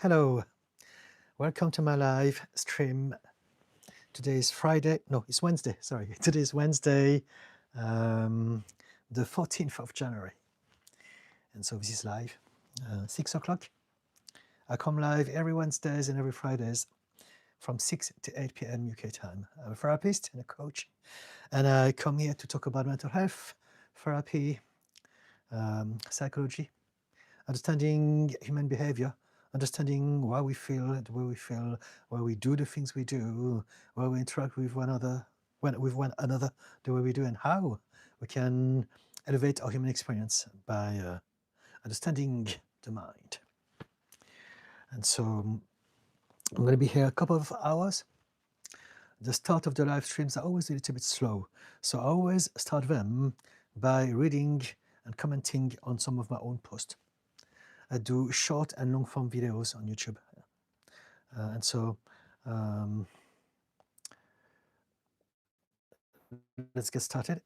Hello, welcome to my live stream. Today is Friday, no, it's Wednesday, sorry. Today is Wednesday, the 14th of January. And so this is live, 6 o'clock. I come live every Wednesdays and every Fridays from 6 to 8 p.m. UK time. I'm a therapist and a coach, and I come here to talk about mental health, therapy, psychology, understanding human behavior, understanding why we feel the way we feel, why we do the things we do, why we interact with one another, the way we do, and how we can elevate our human experience by understanding the mind. And so I'm going to be here a couple of hours. The start of the live streams are always a little bit slow, so I always start them by reading and commenting on some of my own posts. I do short and long form videos on YouTube. And so let's get started.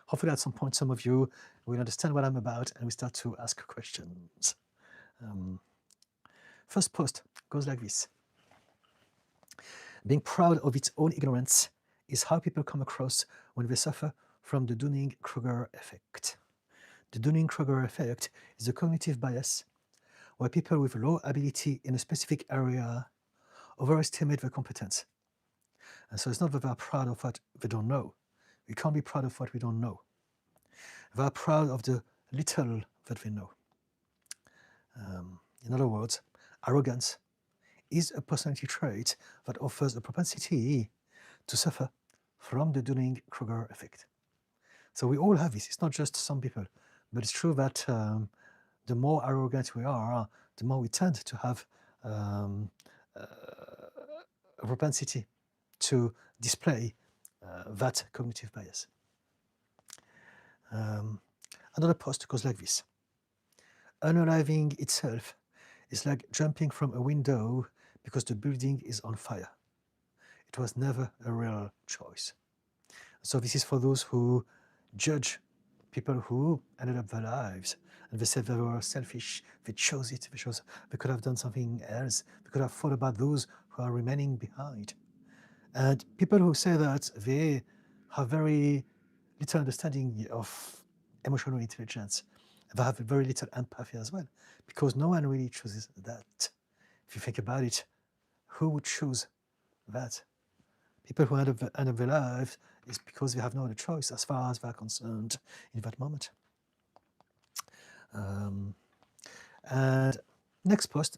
Hopefully at some point some of you will understand what I'm about and we start to ask questions. First post goes like this. Being proud of its own ignorance is how people come across when they suffer from the Dunning-Kruger effect. The Dunning-Kruger effect is a cognitive bias where people with low ability in a specific area overestimate their competence. And so it's not that they're proud of what they don't know. We can't be proud of what we don't know. They're proud of the little that they know. In other words, arrogance is a personality trait that offers a propensity to suffer from the Dunning-Kruger effect. So we all have this. It's not just some people, but it's true that the more arrogant we are, the more we tend to have a propensity to display that cognitive bias. Another post goes like this. Unaliving itself is like jumping from a window because the building is on fire. It was never a real choice. So this is for those who judge people who ended up their lives and they said they were selfish, they chose it, they could have done something else, they could have thought about those who are remaining behind. And people who say that, they have very little understanding of emotional intelligence. They have very little empathy as well, because no one really chooses that. If you think about it, who would choose that? People who end up their lives is because they have no other choice as far as they're concerned in that moment. And next post,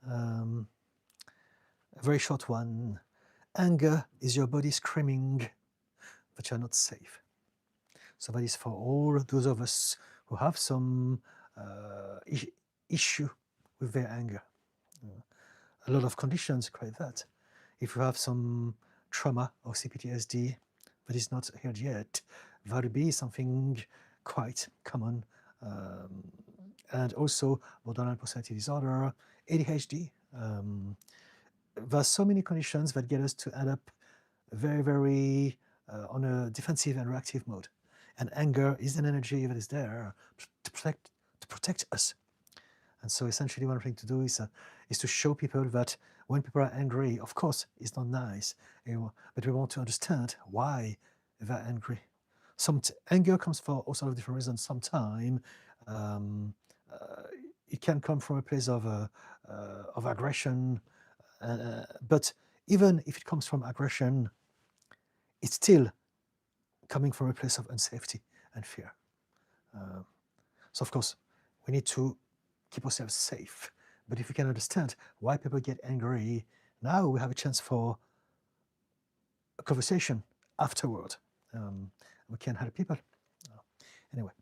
a very short one. Anger is your body screaming that you're not safe. So that is for all those of us who have some issue with their anger. A lot of conditions create that. If you have some trauma or CPTSD that is not healed yet, that would be something quite common. And also borderline personality disorder, ADHD. There are so many conditions that get us to end up very, very on a defensive and reactive mode. And anger is an energy that is there to protect us. And so essentially what I'm trying to do is to show people that when people are angry, of course, it's not nice, but we want to understand why they're angry. Some anger comes for all sorts of different reasons. Sometimes it can come from a place of aggression, but even if it comes from aggression, it's still coming from a place of unsafety and fear. So of course, we need to keep ourselves safe. But if we can understand why people get angry, now we have a chance for a conversation afterward. We can help people. Anyway.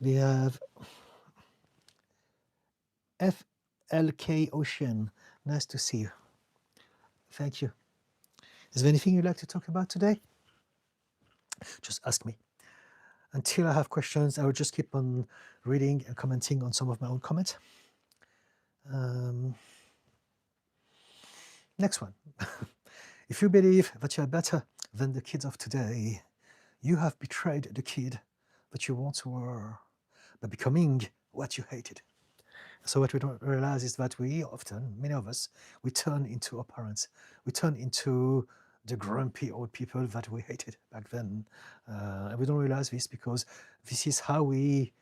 We have FLK Ocean. Nice to see you. Thank you. Is there anything you'd like to talk about today? Just ask me. Until I have questions, I will just keep on reading and commenting on some of my own comments. Next one. If you believe that you are better than the kids of today, you have betrayed the kid that you once were by becoming what you hated. So what we don't realize is that we often, many of us, we turn into our parents. We turn into the grumpy old people that we hated back then. And we don't realize this because this is how we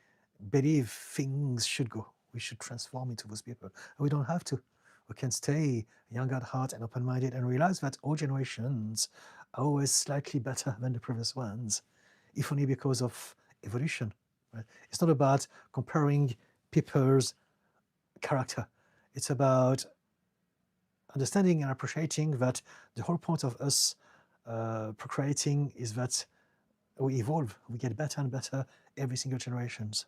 believe things should go. We should transform into those people. And we don't have to. We can stay young at heart and open-minded and realize that all generations are always slightly better than the previous ones, if only because of evolution. Right? It's not about comparing people's character. It's about understanding and appreciating that the whole point of us procreating is that we evolve, we get better and better every single generations.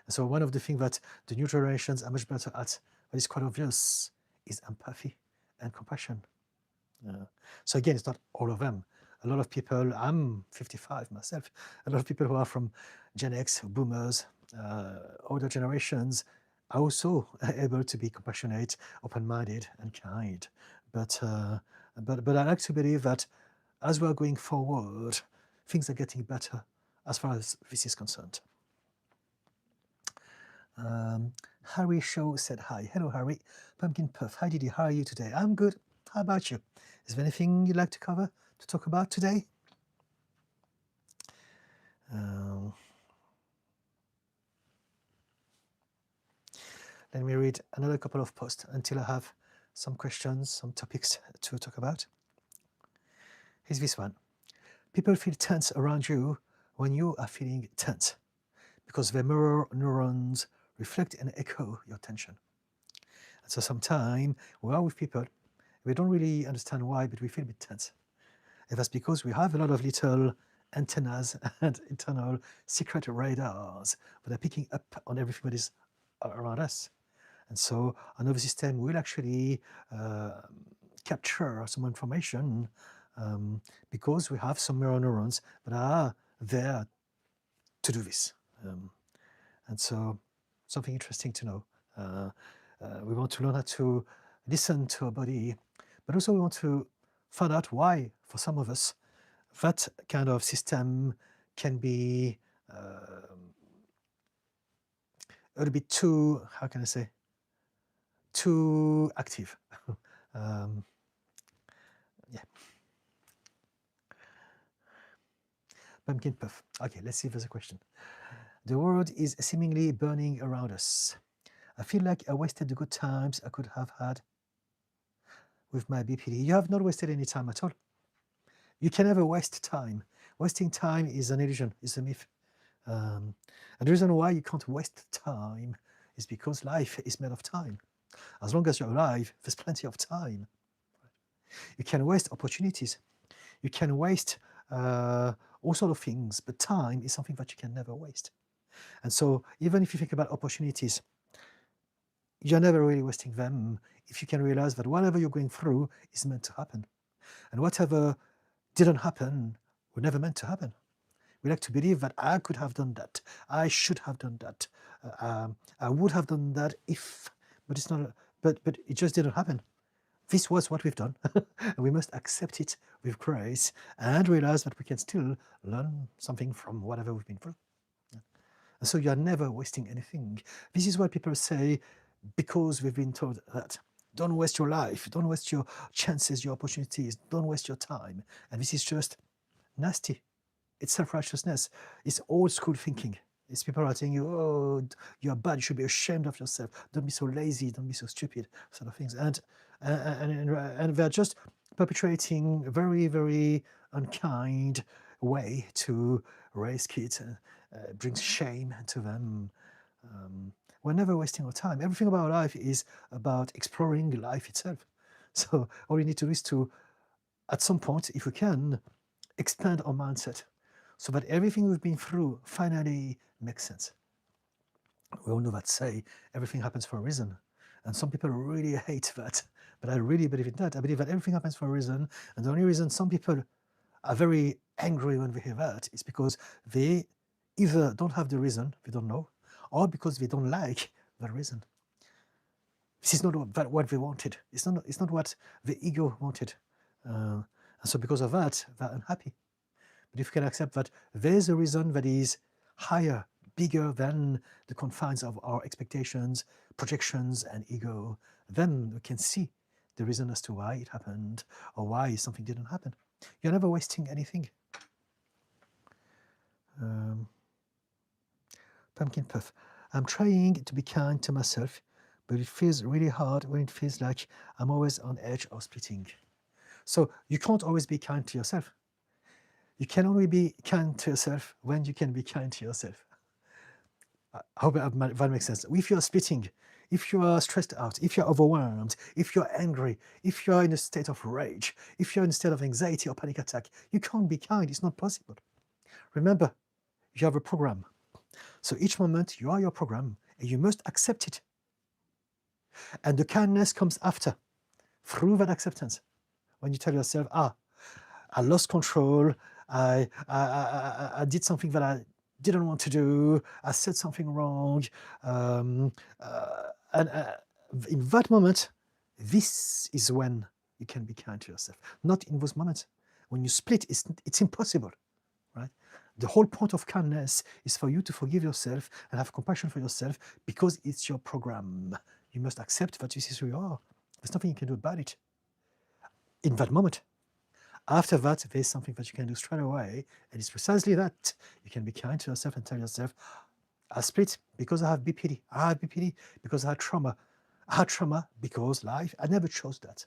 And so one of the things that the new generations are much better at, that is quite obvious, is empathy and compassion. So again, it's not all of them. A lot of people, I'm 55 myself, a lot of people who are from Gen X, boomers, older generations, are also able to be compassionate, open-minded, and kind. But I like to believe that as we're going forward, things are getting better as far as this is concerned. Harry Shaw said hi. Hello, Harry. Pumpkin Puff. Hi, Didi. How are you today? I'm good. How about you? Is there anything you'd like to cover, to talk about today? Let me read another couple of posts until I have some questions, some topics to talk about. Here's this one. People feel tense around you when you are feeling tense because their mirror neurons reflect and echo your tension. And so sometimes we are with people, we don't really understand why, but we feel a bit tense. And that's because we have a lot of little antennas and internal secret radars that are picking up on everything that is around us. And so our nervous system will actually capture some information because we have some mirror neurons that are there to do this. And so something interesting to know. We want to learn how to listen to our body, but also we want to find out why, for some of us, that kind of system can be a little bit too, how can I say, too active. Yeah. Pumpkin Puff. Okay, let's see if there's a question. The world is seemingly burning around us. I feel like I wasted the good times I could have had with my BPD. You have not wasted any time at all. You can never waste time. Wasting time is an illusion, is a myth. And the reason why you can't waste time is because life is made of time. As long as you're alive, there's plenty of time. You can waste opportunities. You can waste all sorts of things, but time is something that you can never waste. And so even if you think about opportunities, you're never really wasting them if you can realize that whatever you're going through is meant to happen. And whatever didn't happen was never meant to happen. We like to believe that I could have done that. I should have done that. I would have done that if, but it's not, but it just didn't happen. This was what we've done. And we must accept it with grace and realize that we can still learn something from whatever we've been through. And so you're never wasting anything. This is what people say because we've been told that. Don't waste your life. Don't waste your chances, your opportunities. Don't waste your time. And this is just nasty. It's self-righteousness. It's old school thinking. It's people are telling you, oh, you're bad. You should be ashamed of yourself. Don't be so lazy. Don't be so stupid. Sort of things. And they're just perpetrating a very, very unkind way to raise kids. Brings shame to them. We're never wasting our time. Everything about life is about exploring life itself. So all we need to do is to, at some point, if we can, expand our mindset so that everything we've been through finally makes sense. We all know that say, everything happens for a reason. And some people really hate that, but I really believe in that. I believe that everything happens for a reason, and the only reason some people are very angry when they hear that is because they either don't have the reason, they don't know, or because they don't like the reason. This is not what they wanted. It's not what the ego wanted. And so because of that, they're unhappy. But if you can accept that there's a reason that is higher, bigger than the confines of our expectations, projections, and ego, then we can see the reason as to why it happened or why something didn't happen. You're never wasting anything. Pumpkin Puff. I'm trying to be kind to myself, but it feels really hard when it feels like I'm always on edge of splitting. So you can't always be kind to yourself. You can only be kind to yourself when you can be kind to yourself. I hope that makes sense. If you're splitting, if you are stressed out, if you're overwhelmed, if you're angry, if you're in a state of rage, if you're in a state of anxiety or panic attack, you can't be kind. It's not possible. Remember, you have a program. So each moment you are your program and you must accept it. And the kindness comes after, through that acceptance. When you tell yourself, I lost control, I did something that I didn't want to do, I said something wrong. And in that moment, this is when you can be kind to yourself. Not in those moments. When you split, it's impossible, right? The whole point of kindness is for you to forgive yourself and have compassion for yourself because it's your program. You must accept that this is who you are. There's nothing you can do about it in that moment. After that, there's something that you can do straight away, and it's precisely that. You can be kind to yourself and tell yourself, I split because I have BPD. I have BPD because I had trauma. I had trauma because life, I never chose that.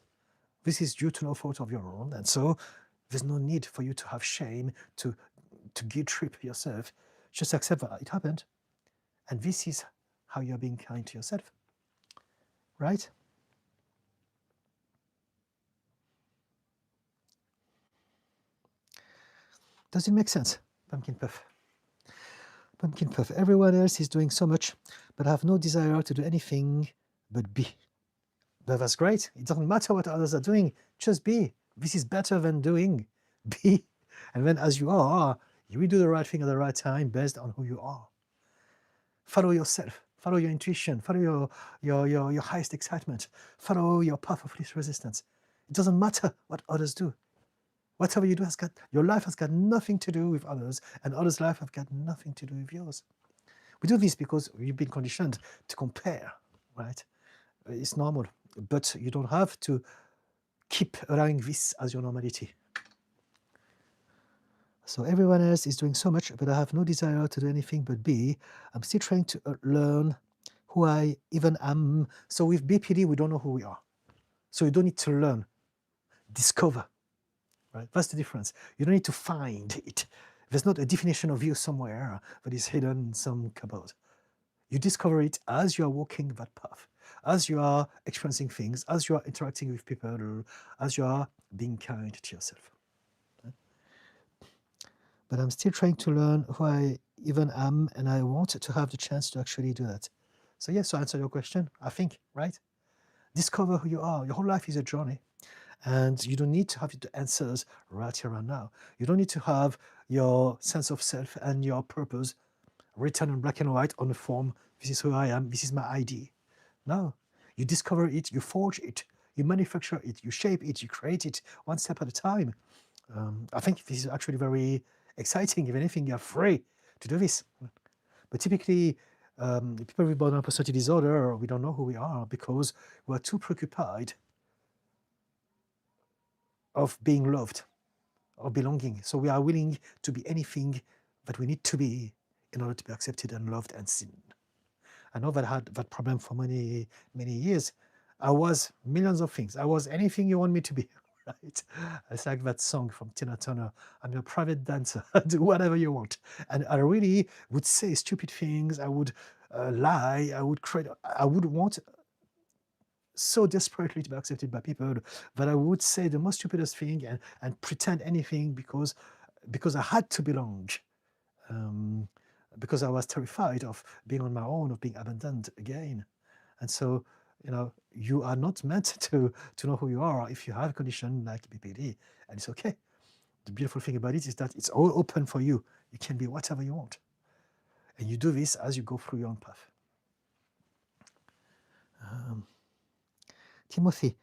This is due to no fault of your own, and so there's no need for you to have shame, to guilt trip yourself. Just accept that it happened. And this is how you're being kind to yourself. Right? Does it make sense? Pumpkin Puff. Pumpkin Puff. Everyone else is doing so much, but I have no desire to do anything but be. But that's great. It doesn't matter what others are doing. Just be. This is better than doing. Be. And then as you are, you will do the right thing at the right time based on who you are. Follow yourself. Follow your intuition. Follow your highest excitement. Follow your path of least resistance. It doesn't matter what others do. Whatever you do your life has got nothing to do with others, and others' life have got nothing to do with yours. We do this because we've been conditioned to compare, right? It's normal, but you don't have to keep allowing this as your normality. So everyone else is doing so much, but I have no desire to do anything but be. I'm still trying to learn who I even am. So with BPD, we don't know who we are. So you don't need to learn, discover, right? That's the difference. You don't need to find it. There's not a definition of you somewhere that is hidden in some cupboard. You discover it as you are walking that path, as you are experiencing things, as you are interacting with people, as you are being kind to yourself. But I'm still trying to learn who I even am, and I want to have the chance to actually do that. So yes, to answer your question, I think, right? Discover who you are. Your whole life is a journey. And you don't need to have the answers right here and now. You don't need to have your sense of self and your purpose written in black and white on a form. This is who I am. This is my ID. No, you discover it, you forge it, you manufacture it, you shape it, you create it one step at a time. I think this is actually very exciting. If anything, you're free to do this. But typically, people with borderline personality disorder, we don't know who we are because we're too preoccupied of being loved or belonging. So we are willing to be anything that we need to be in order to be accepted and loved and seen. I know that I had that problem for many, many years. I was millions of things. I was anything you want me to be, right? It's like that song from Tina Turner, I'm your private dancer, do whatever you want. And I really would say stupid things. I would lie. I would want so desperately to be accepted by people that I would say the most stupidest thing and pretend anything because I had to belong. Because I was terrified of being on my own, of being abandoned again. And so, you are not meant to know who you are if you have a condition like BPD, and it's okay. The beautiful thing about it is that it's all open for you. You can be whatever you want. And you do this as you go through your own path. Timothy,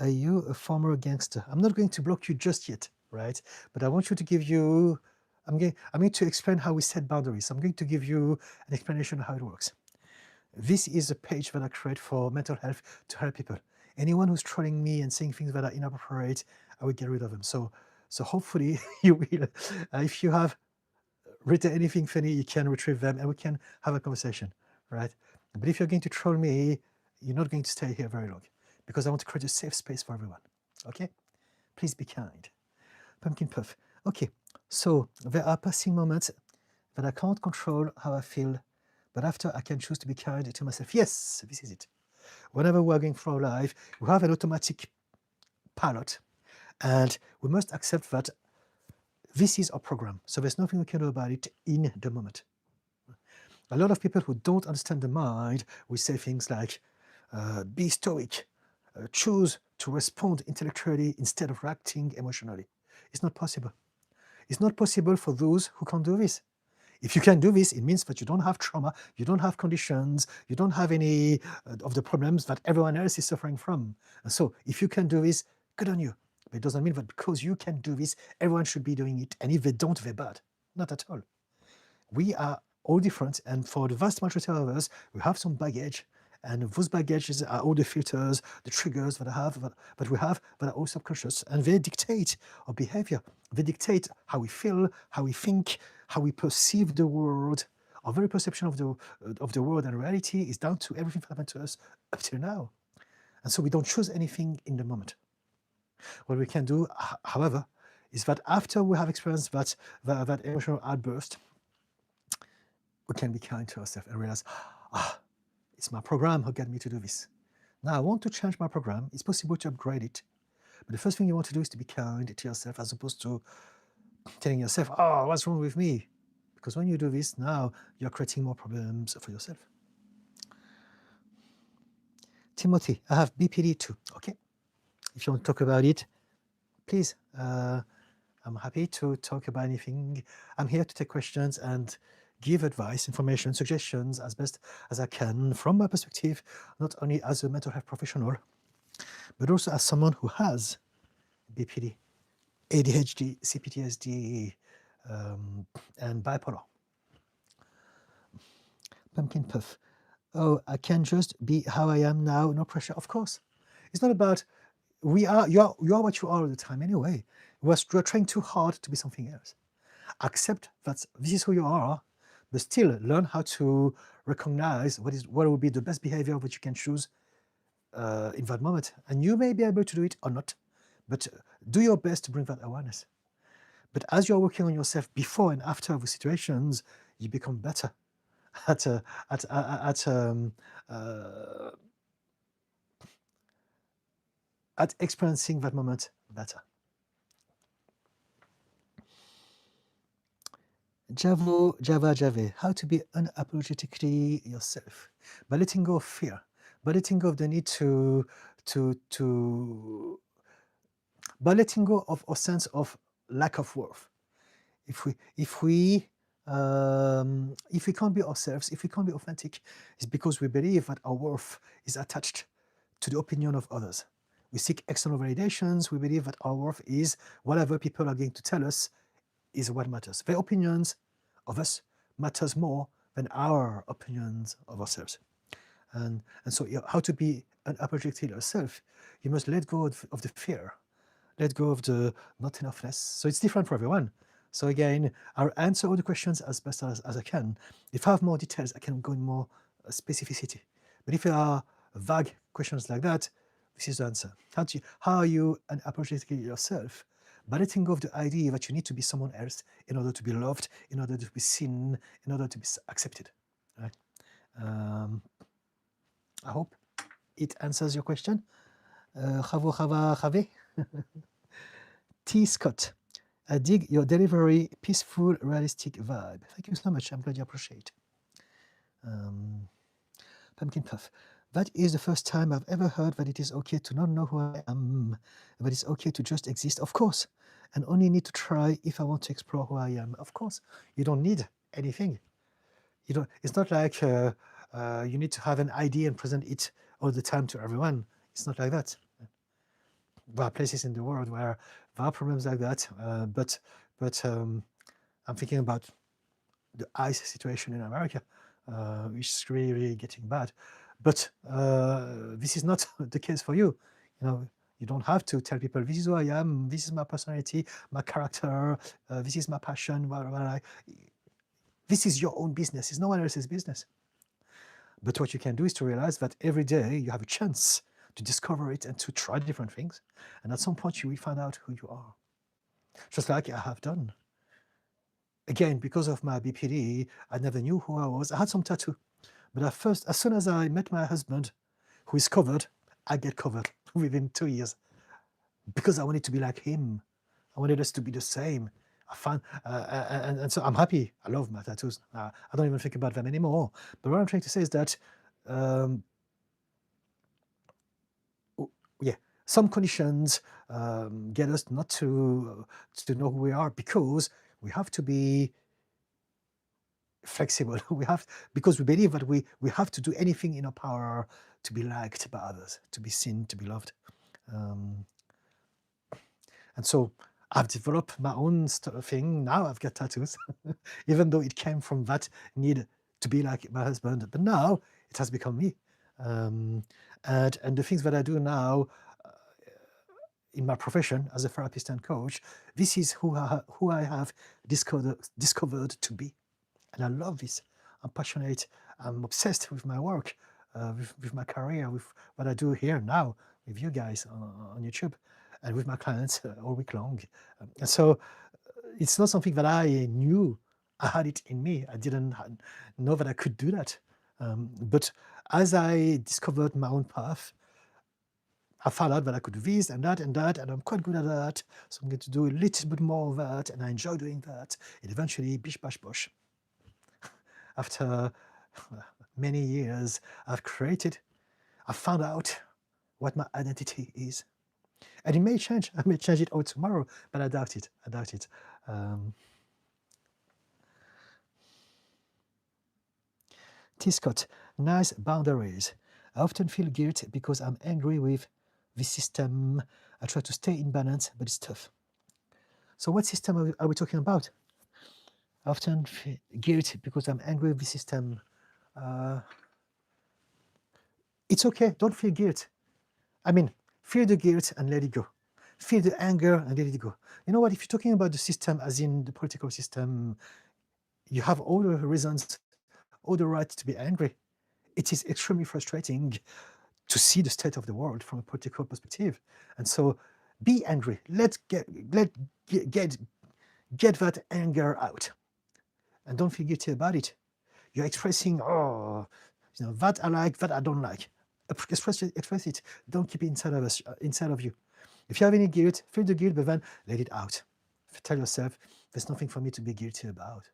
are you a former gangster? I'm not going to block you just yet, right? But I want you to give you I'm going to explain how we set boundaries. I'm going to give you an explanation of how it works. This is a page that I create for mental health to help people. Anyone who's trolling me and saying things that are inappropriate, I will get rid of them. So hopefully you will. If you have written anything funny, you can retrieve them and we can have a conversation, right? But if you're going to troll me, you're not going to stay here very long because I want to create a safe space for everyone. Okay? Please be kind. Pumpkin puff. Okay, so there are passing moments that I can't control how I feel, but after I can choose to be kind to myself. Yes, this is it. Whenever we're going through life, we have an automatic pilot, and we must accept that this is our program. So there's nothing we can do about it in the moment. A lot of people who don't understand the mind will say things like, be stoic, choose to respond intellectually instead of reacting emotionally. It's not possible. It's not possible for those who can't do this. If you can do this, it means that you don't have trauma, you don't have conditions, you don't have any of the problems that everyone else is suffering from. And so if you can do this, good on you. But it doesn't mean that because you can do this, everyone should be doing it. And if they don't, they're bad. Not at all. We are all different. And for the vast majority of us, we have some baggage. And those baggages are all the filters, the triggers that we have that are all subconscious. And they dictate our behavior. They dictate how we feel, how we think, how we perceive the world. Our very perception of the world and reality is down to everything that happened to us up till now. And so we don't choose anything in the moment. What we can do, however, is that after we have experienced that emotional outburst, we can be kind to ourselves and realize, it's my program who got me to do this. Now I want to change my program. It's possible to upgrade it. But the first thing you want to do is to be kind to yourself as opposed to telling yourself, what's wrong with me? Because when you do this, now you're creating more problems for yourself. Timothy, I have BPD too. Okay. If you want to talk about it, please. I'm happy to talk about anything. I'm here to take questions and give advice, information, suggestions as best as I can from my perspective, not only as a mental health professional, but also as someone who has BPD, ADHD, CPTSD, and bipolar. Pumpkin puff. Oh, I can just be how I am now, no pressure. Of course. It's not about you are what you are all the time anyway. We're trying too hard to be something else. Accept that this is who you are, but still learn how to recognize what will be the best behavior which you can choose in that moment. And you may be able to do it or not, but do your best to bring that awareness. But as you're working on yourself before and after the situations, you become better at experiencing that moment better. Java, how to be unapologetically yourself by letting go of fear, by letting go of the need by letting go of a sense of lack of worth. If we can't be ourselves, if we can't be authentic, it's because we believe that our worth is attached to the opinion of others. We seek external validations. We believe that our worth is whatever people are going to tell us is what matters. Their opinions of us matters more than our opinions of ourselves. And so how to be unapologetic yourself, you must let go of the fear, let go of the not enoughness. So it's different for everyone. So again, I'll answer all the questions as best as I can. If I have more details, I can go in more specificity. But if there are vague questions like that, this is the answer. How are you unapologetically yourself? By letting go of the idea that you need to be someone else in order to be loved, in order to be seen, in order to be accepted. Right? I hope it answers your question. T. Scott, I dig your delivery, peaceful, realistic vibe. Thank you so much. I'm glad you appreciate. Pumpkin puff. That is the first time I've ever heard that it is okay to not know who I am, that it's okay to just exist, of course, and only need to try if I want to explore who I am. Of course, you don't need anything. It's not like you need to have an idea and present it all the time to everyone. It's not like that. There are places in the world where there are problems like that, but I'm thinking about the ICE situation in America, which is really, really getting bad. But this is not the case for you. You know, you don't have to tell people, this is who I am, this is my personality, my character, this is my passion, this is your own business, it's no one else's business. But what you can do is to realize that every day you have a chance to discover it and to try different things. And at some point you will find out who you are. Just like I have done. Again, because of my BPD, I never knew who I was. I had some tattoo. But at first, as soon as I met my husband, who is covered, I get covered within 2 years. Because I wanted to be like him. I wanted us to be the same. I found, and so I'm happy. I love my tattoos. I don't even think about them anymore. But what I'm trying to say is that, yeah, some conditions get us not to know who we are, because we have to be flexible. Because we believe that we have to do anything in our power to be liked by others, to be seen, to be loved. And so I've developed my own thing. Now I've got tattoos, even though it came from that need to be like my husband. But now it has become me. And the things that I do now in my profession as a therapist and coach, this is who I have discovered to be. And I love this. I'm passionate. I'm obsessed with my work, with my career, with what I do here now with you guys on YouTube, and with my clients all week long. And so it's not something that I knew I had it in me. I didn't know that I could do that. But as I discovered my own path, I found out that I could do this and that and that, and I'm quite good at that. So I'm going to do a little bit more of that, and I enjoy doing that. And eventually, bish, bash, bosh. After many years, I've found out what my identity is. And it may change. I may change it all tomorrow, but I doubt it. I doubt it. T. Scott, nice boundaries. I often feel guilt because I'm angry with the system. I try to stay in balance, but it's tough. So what system are we talking about? I often feel guilt because I'm angry with the system. It's okay. Don't feel guilt. I mean, feel the guilt and let it go. Feel the anger and let it go. You know what? If you're talking about the system, as in the political system, you have all the reasons, all the right to be angry. It is extremely frustrating to see the state of the world from a political perspective. And so be angry. Let's get that anger out. And don't feel guilty about it. You're expressing, that I like, that I don't like. Express it. Don't keep it inside of you. If you have any guilt, feel the guilt, but then let it out. Tell yourself, there's nothing for me to be guilty about.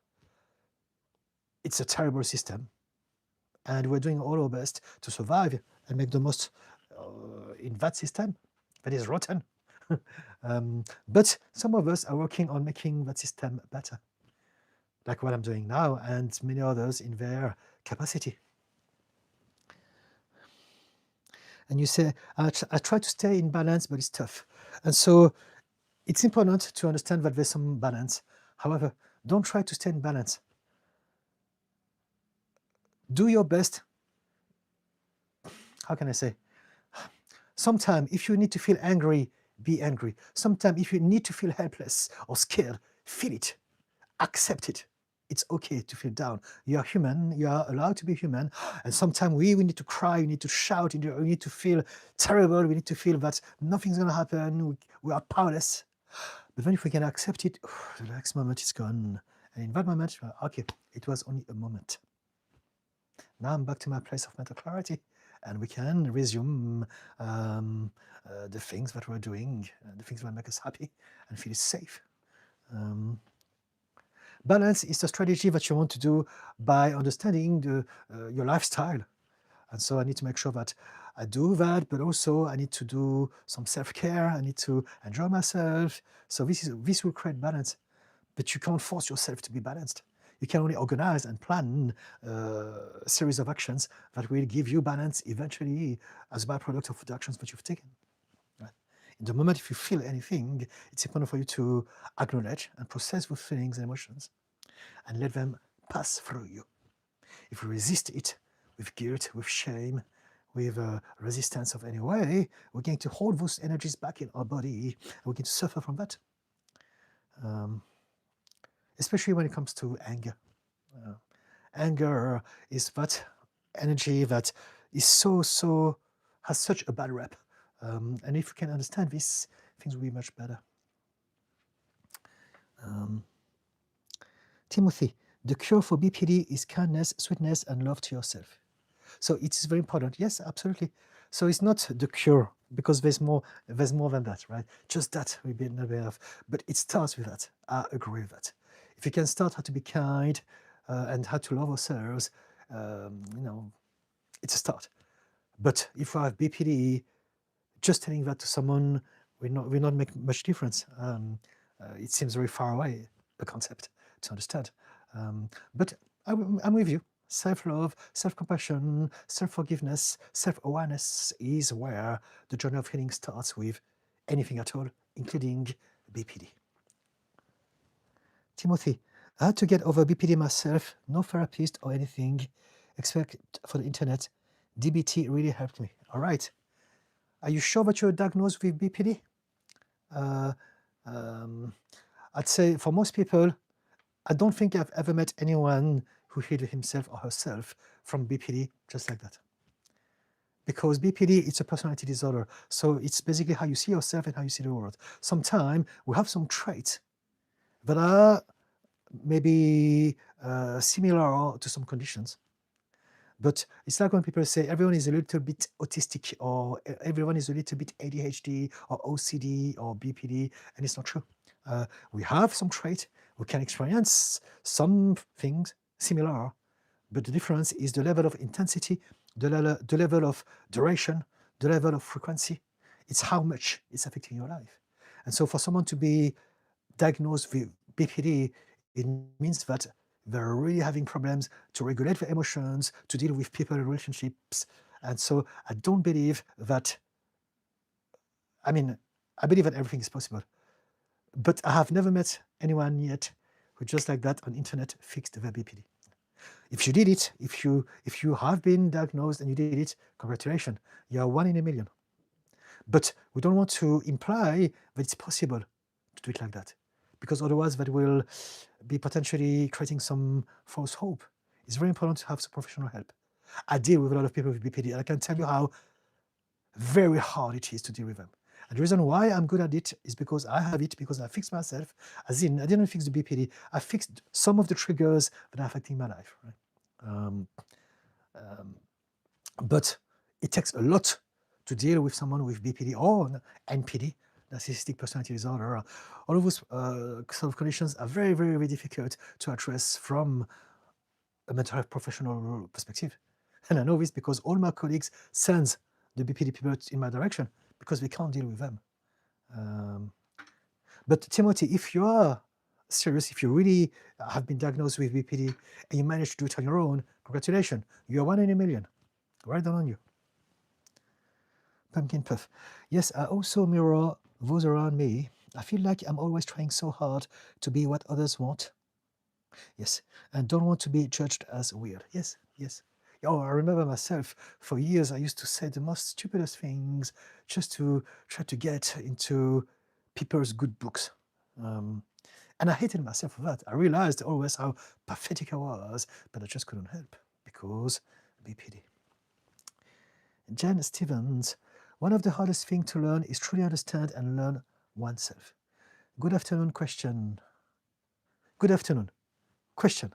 It's a terrible system, and we're doing all our best to survive and make the most in that system that is rotten. But some of us are working on making that system better, like what I'm doing now, and many others in their capacity. And you say, I try to stay in balance, but it's tough. And so it's important to understand that there's some balance. However, don't try to stay in balance. Do your best. How can I say? Sometimes if you need to feel angry, be angry. Sometimes if you need to feel helpless or scared, feel it. Accept it. It's okay to feel down. You are human. You are allowed to be human. And sometimes we need to cry. We need to shout. We need to feel terrible. We need to feel that nothing's going to happen. We are powerless. But then if we can accept it, the next moment is gone. And in that moment, okay, it was only a moment. Now I'm back to my place of mental clarity, and we can resume the things that we're doing, the things that make us happy and feel safe. Balance is a strategy that you want to do by understanding your lifestyle. And so I need to make sure that I do that, but also I need to do some self-care. I need to enjoy myself. So this will create balance, but you can't force yourself to be balanced. You can only organize and plan a series of actions that will give you balance eventually as a byproduct of the actions that you've taken. Right? In the moment, if you feel anything, it's important for you to acknowledge and process with feelings and emotions and let them pass through you. If you resist it with guilt, with shame, with resistance of any way, we're going to hold those energies back in our body and we're going to suffer from that. Especially when it comes to anger. Anger is that energy that is has such a bad rep. And if you can understand this, things will be much better. Timothy, the cure for BPD is kindness, sweetness, and love to yourself. So it is very important. Yes, absolutely. So it's not the cure, because there's more than that, right? Just that will be not enough. But it starts with that. I agree with that. If you can start how to be kind and how to love ourselves, it's a start. But if I have BPD, just telling that to someone will not make much difference. It seems very far away, the concept, to understand. But I'm with you. Self-love, self-compassion, self-forgiveness, self-awareness is where the journey of healing starts with anything at all, including BPD. Timothy, I had to get over BPD myself, no therapist or anything, except for the internet. DBT really helped me. All right. Are you sure that you're diagnosed with BPD? I'd say for most people, I don't think I've ever met anyone who healed himself or herself from BPD just like that. Because BPD, it's a personality disorder. So it's basically how you see yourself and how you see the world. Sometimes we have some traits that are maybe similar to some conditions. But it's like when people say everyone is a little bit autistic or everyone is a little bit ADHD or OCD or BPD, and it's not true. We have some trait, we can experience some things similar, but the difference is the level of intensity, the level of duration, the level of frequency. It's how much it's affecting your life. And so for someone to be diagnosed with BPD, it means that they're really having problems to regulate their emotions, to deal with people and relationships. And so I don't believe that, I believe that everything is possible. But I have never met anyone yet who just like that on internet fixed their BPD. If you did it, if you have been diagnosed and you did it, congratulations, you are 1 in a million. But we don't want to imply that it's possible to do it like that, because otherwise that will be potentially creating some false hope. It's very important to have some professional help. I deal with a lot of people with BPD, and I can tell you how very hard it is to deal with them. And the reason why I'm good at it is because I have it, because I fixed myself. As in, I didn't fix the BPD, I fixed some of the triggers that are affecting my life. Right? But it takes a lot to deal with someone with BPD or NPD, narcissistic personality disorder. All of those sort of conditions are very, very, very difficult to address from a mental health professional perspective. And I know this because all my colleagues send the BPD people in my direction because we can't deal with them. But Timothy, if you are serious, if you really have been diagnosed with BPD and you manage to do it on your own, congratulations, you're 1 in a million. Right down on you. Pumpkin Puff. Yes, I also mirror those around me. I feel like I'm always trying so hard to be what others want. Yes, and don't want to be judged as weird. Yes, yes. Oh, I remember myself, for years I used to say the most stupidest things just to try to get into people's good books. And I hated myself for that. I realized always how pathetic I was, but I just couldn't help because BPD. Jen Stevens, one of the hardest things to learn is truly understand and learn oneself. Good afternoon, question. Good afternoon. Question.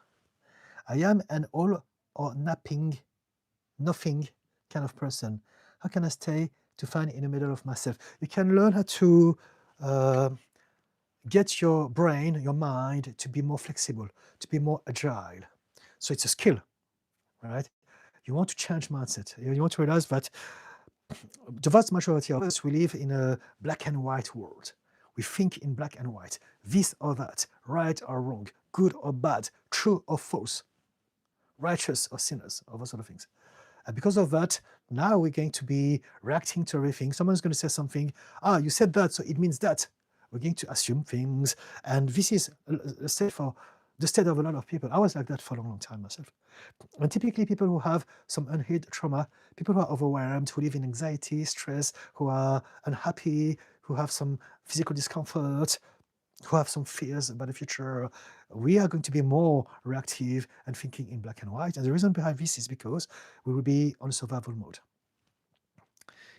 I am an all or nothing kind of person. How can I stay to find in the middle of myself? You can learn how to get your brain, your mind to be more flexible, to be more agile. So it's a skill, right? You want to change mindset. You want to realize that the vast majority of us, we live in a black and white world. We think in black and white, this or that, right or wrong, good or bad, true or false, righteous or sinners, or those sort of things. And because of that, now we're going to be reacting to everything. Someone's going to say something, you said that, so it means that. We're going to assume things. And this is a state for the state of a lot of people. I was like that for a long, long time myself. And typically people who have some unhealed trauma, people who are overwhelmed, who live in anxiety, stress, who are unhappy, who have some physical discomfort, who have some fears about the future, we are going to be more reactive and thinking in black and white. And the reason behind this is because we will be on survival mode.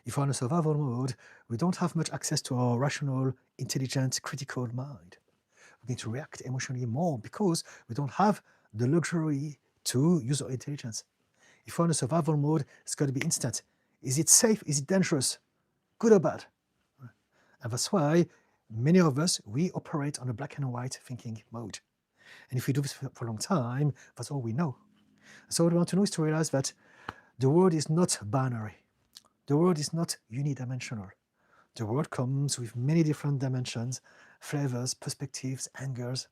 If we're on a survival mode, we don't have much access to our rational, intelligent, critical mind. We're going to react emotionally more because we don't have the luxury to use our intelligence. If we're on a survival mode, it's got to be instant. Is it safe? Is it dangerous? Good or bad? And that's why many of us, we operate on a black and white thinking mode. And if we do this for a long time, that's all we know. So what we want to know is to realize that the world is not binary. The world is not unidimensional. The world comes with many different dimensions, flavors, perspectives, angers.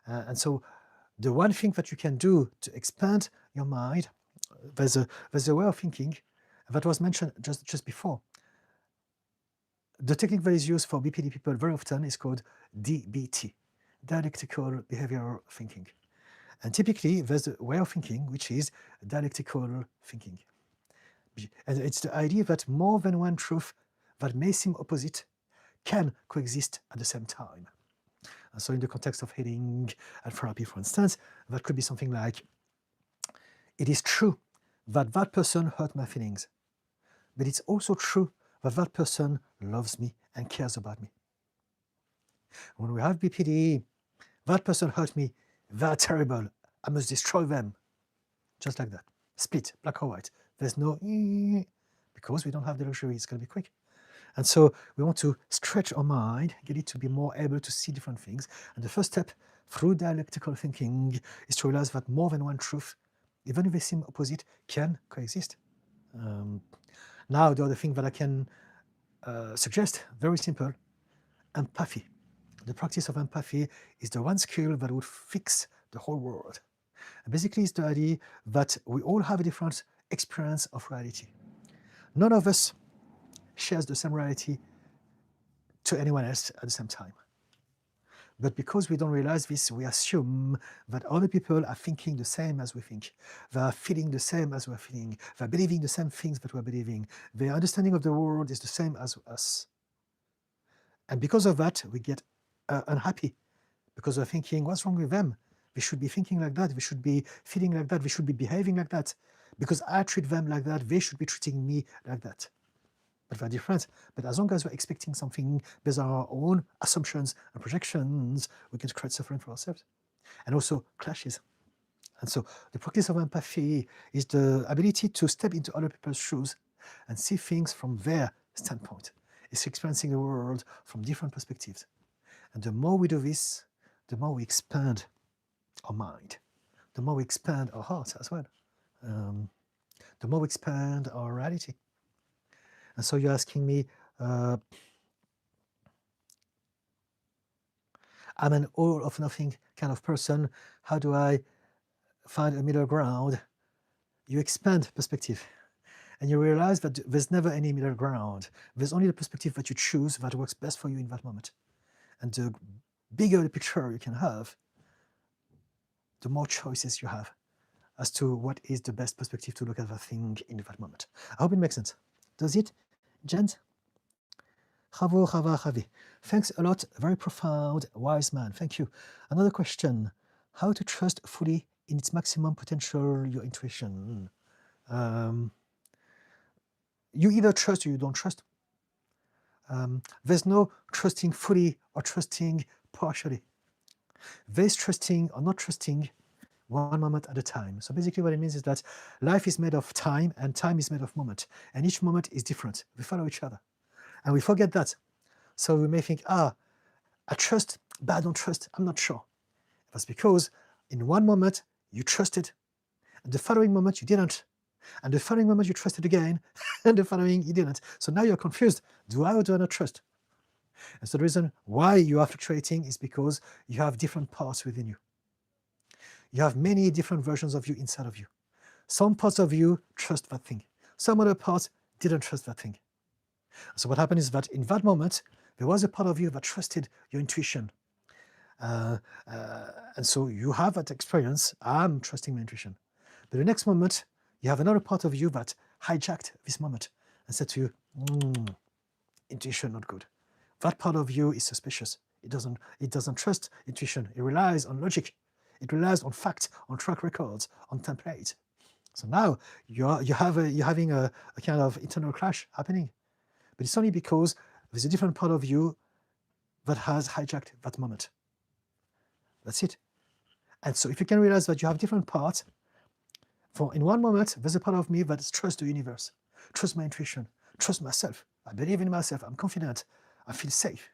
And so the one thing that you can do to expand your mind, there's a way of thinking that was mentioned just before. The technique that is used for BPD people very often is called DBT, dialectical behavioral thinking. And typically there's a way of thinking which is dialectical thinking. And it's the idea that more than one truth that may seem opposite can coexist at the same time. And so in the context of healing and therapy, for instance, that could be something like, it is true that that person hurt my feelings, but it's also true that that person loves me and cares about me. When we have BPD, that person hurt me, they're terrible, I must destroy them. Just like that. Split, black or white. There's no because we don't have the luxury, it's going to be quick. And so we want to stretch our mind, get it to be more able to see different things. And the first step through dialectical thinking is to realize that more than one truth, even if they seem opposite, can coexist. Now, the other thing that I can suggest, very simple, empathy. The practice of empathy is the one skill that would fix the whole world. And basically, it's the idea that we all have a different experience of reality. None of us shares the same reality to anyone else at the same time. But because we don't realize this, we assume that other people are thinking the same as we think. They are feeling the same as we're feeling. They're believing the same things that we're believing. Their understanding of the world is the same as us. And because of that, we get unhappy because we're thinking, what's wrong with them? They should be thinking like that. They should be feeling like that. They should be behaving like that. Because I treat them like that, they should be treating me like that. But they're different. But as long as we're expecting something based on our own assumptions and projections, we can create suffering for ourselves. And also clashes. And so the practice of empathy is the ability to step into other people's shoes and see things from their standpoint. It's experiencing the world from different perspectives. And the more we do this, the more we expand our mind, the more we expand our heart as well, the more we expand our reality. And so you're asking me, I'm an all or nothing kind of person. How do I find a middle ground? You expand perspective and you realize that there's never any middle ground. There's only the perspective that you choose that works best for you in that moment. And the bigger the picture you can have, the more choices you have as to what is the best perspective to look at that thing in that moment. I hope it makes sense. Does it, Jens? Chavo, chava, chavi. Thanks a lot. Very profound, wise man. Thank you. Another question. How to trust fully in its maximum potential, your intuition? You either trust or you don't trust. There's no trusting fully or trusting partially. There's trusting or not trusting one moment at a time. So basically what it means is that life is made of time and time is made of moment. And each moment is different. We follow each other. And we forget that. So we may think, I trust, but I don't trust. I'm not sure. That's because in one moment you trusted, and the following moment you didn't. And the following moment you trusted again, and the following you didn't. So now you're confused. Do I or do I not trust? And so the reason why you are fluctuating is because you have different parts within you. You have many different versions of you inside of you. Some parts of you trust that thing. Some other parts didn't trust that thing. So what happened is that in that moment, there was a part of you that trusted your intuition. And so you have that experience, I'm trusting my intuition. But the next moment, you have another part of you that hijacked this moment and said to you, intuition not good. That part of you is suspicious. It doesn't trust intuition. It relies on logic. It relies on facts, on track records, on template. So now you're having a kind of internal clash happening. But it's only because there's a different part of you that has hijacked that moment. That's it. And so if you can realize that you have different parts, for in one moment, there's a part of me that trusts the universe, trust my intuition, trust myself. I believe in myself, I'm confident, I feel safe.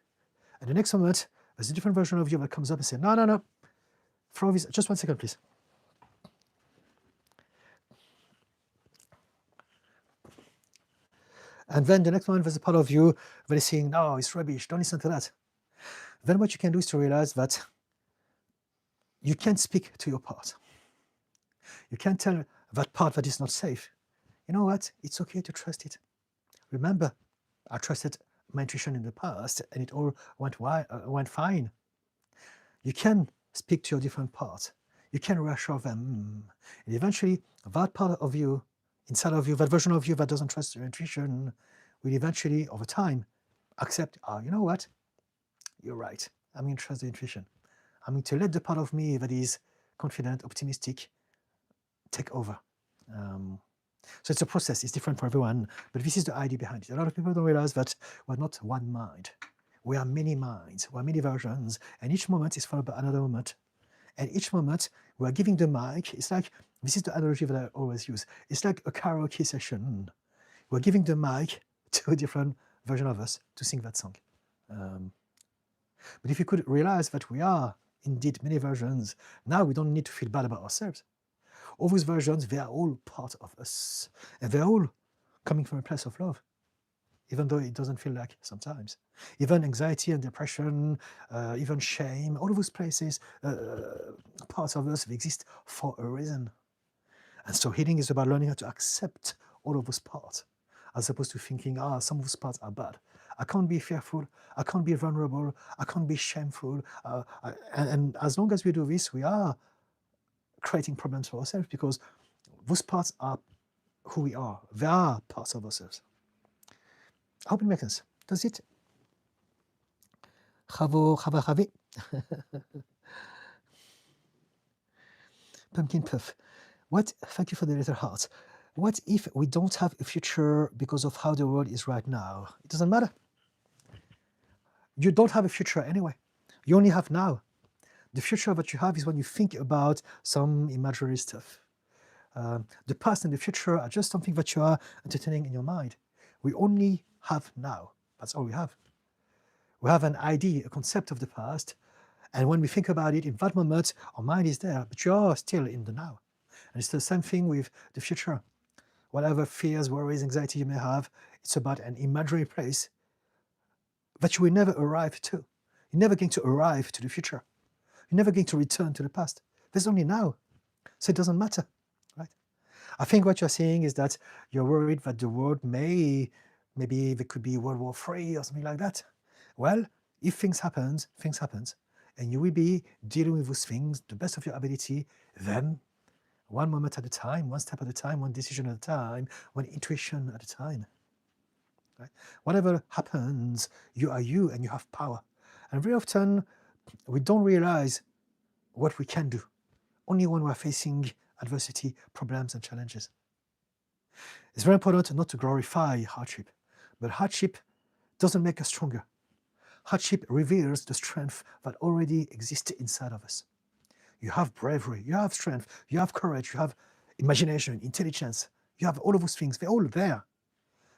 And the next moment, there's a different version of you that comes up and says, no, throw this, just 1 second, please. And then the next one, there's a part of you that is saying, no, it's rubbish, don't listen to that. Then what you can do is to realize that you can't speak to your part. You can't tell that part that is not safe. You know what? It's okay to trust it. Remember, I trusted my intuition in the past and it all went fine. You can speak to your different parts. You can reassure them. And eventually, that part of you, inside of you, that version of you that doesn't trust your intuition, will eventually, over time, accept, you know what? You're right. I'm going to trust the intuition. I'm going to let the part of me that is confident, optimistic, take over. So it's a process. It's different for everyone, but this is the idea behind it. A lot of people don't realize that we're not one mind. We are many minds. We are many versions, and each moment is followed by another moment. And each moment, we are giving the mic. It's like, this is the analogy that I always use. It's like a karaoke session. We're giving the mic to a different version of us to sing that song. But if you could realize that we are indeed many versions, now we don't need to feel bad about ourselves. All those versions, they are all part of us. And they're all coming from a place of love, even though it doesn't feel like sometimes. Even anxiety and depression, even shame, all of those places, parts of us, they exist for a reason. And so healing is about learning how to accept all of those parts, as opposed to thinking, some of those parts are bad. I can't be fearful, I can't be vulnerable, I can't be shameful. And as long as we do this, we are creating problems for ourselves, because those parts are who we are. They are parts of ourselves. I hope it makes sense. Does it? Pumpkin Puff. Thank you for the little heart. What if we don't have a future because of how the world is right now? It doesn't matter. You don't have a future anyway. You only have now. The future that you have is when you think about some imaginary stuff. The past and the future are just something that you are entertaining in your mind. We only have now. That's all we have. We have an idea, a concept of the past, and when we think about it in that moment, our mind is there, but you're still in the now. And it's the same thing with the future. Whatever fears, worries, anxiety you may have, it's about an imaginary place that you will never arrive to. You're never going to arrive to the future. You're never going to return to the past. There's only now. So it doesn't matter, right? I think what you're saying is that you're worried that the world maybe there could be World War III or something like that. Well, if things happen, and you will be dealing with those things the best of your ability, then one moment at a time, one step at a time, one decision at a time, one intuition at a time. Right? Whatever happens, you are you and you have power. And very often, we don't realize what we can do, only when we're facing adversity, problems, and challenges. It's very important not to glorify hardship, but hardship doesn't make us stronger. Hardship reveals the strength that already exists inside of us. You have bravery, you have strength, you have courage, you have imagination, intelligence, you have all of those things, they're all there.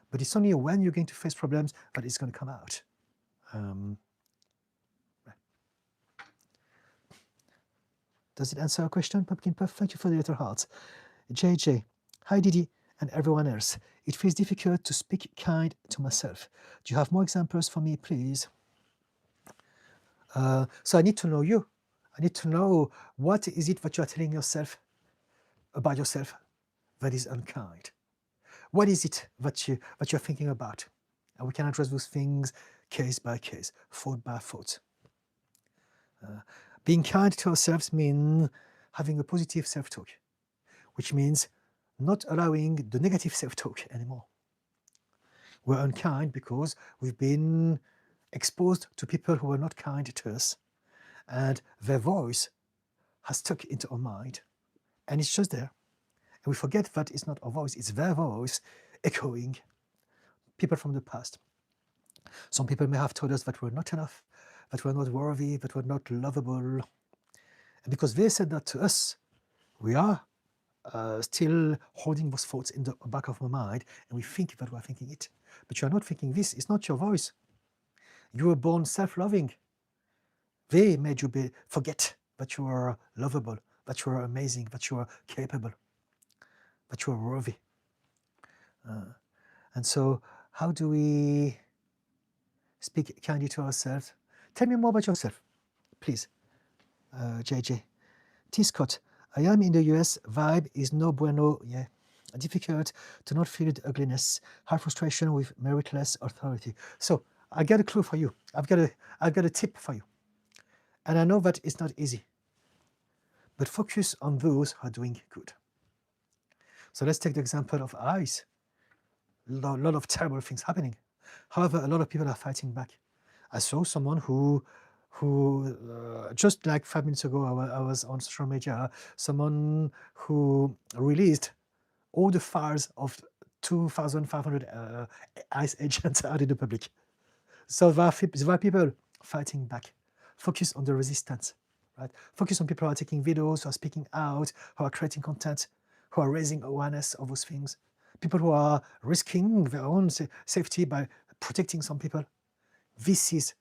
But it's only when you're going to face problems that it's going to come out. Does it answer your question, Pumpkin Puff? Thank you for the little hearts. JJ, hi Didi and everyone else. It feels difficult to speak kind to myself. Do you have more examples for me, please? So I need to know you. I need to know what is it that you are telling yourself about yourself that is unkind? What is it that you're thinking about? And we can address those things case by case, thought by thought. Being kind to ourselves means having a positive self-talk, which means not allowing the negative self-talk anymore. We're unkind because we've been exposed to people who are not kind to us, and their voice has stuck into our mind, and it's just there. And we forget that it's not our voice, it's their voice echoing people from the past. Some people may have told us that we're not enough, that we're not worthy, that we're not lovable. And because they said that to us, we are still holding those thoughts in the back of our mind, and we think that we're thinking it. But you're not thinking this, it's not your voice. You were born self-loving. They made you forget that you are lovable, that you are amazing, that you are capable, that you are worthy. And so how do we speak kindly to ourselves? Tell me more about yourself, please. JJ. T. Scott, I am in the US, vibe is no bueno, yeah. Difficult to not feel the ugliness, high frustration with meritless authority. So I got a clue for you. I've got a tip for you. And I know that it's not easy, but focus on those who are doing good. So let's take the example of eyes. A lot of terrible things happening. However, a lot of people are fighting back. I saw someone who just like 5 minutes ago, I was on social media, someone who released all the files of 2,500 ICE agents out in the public. So there are people fighting back. Focus on the resistance, right? Focus on people who are taking videos, who are speaking out, who are creating content, who are raising awareness of those things. People who are risking their own safety by protecting some people. This is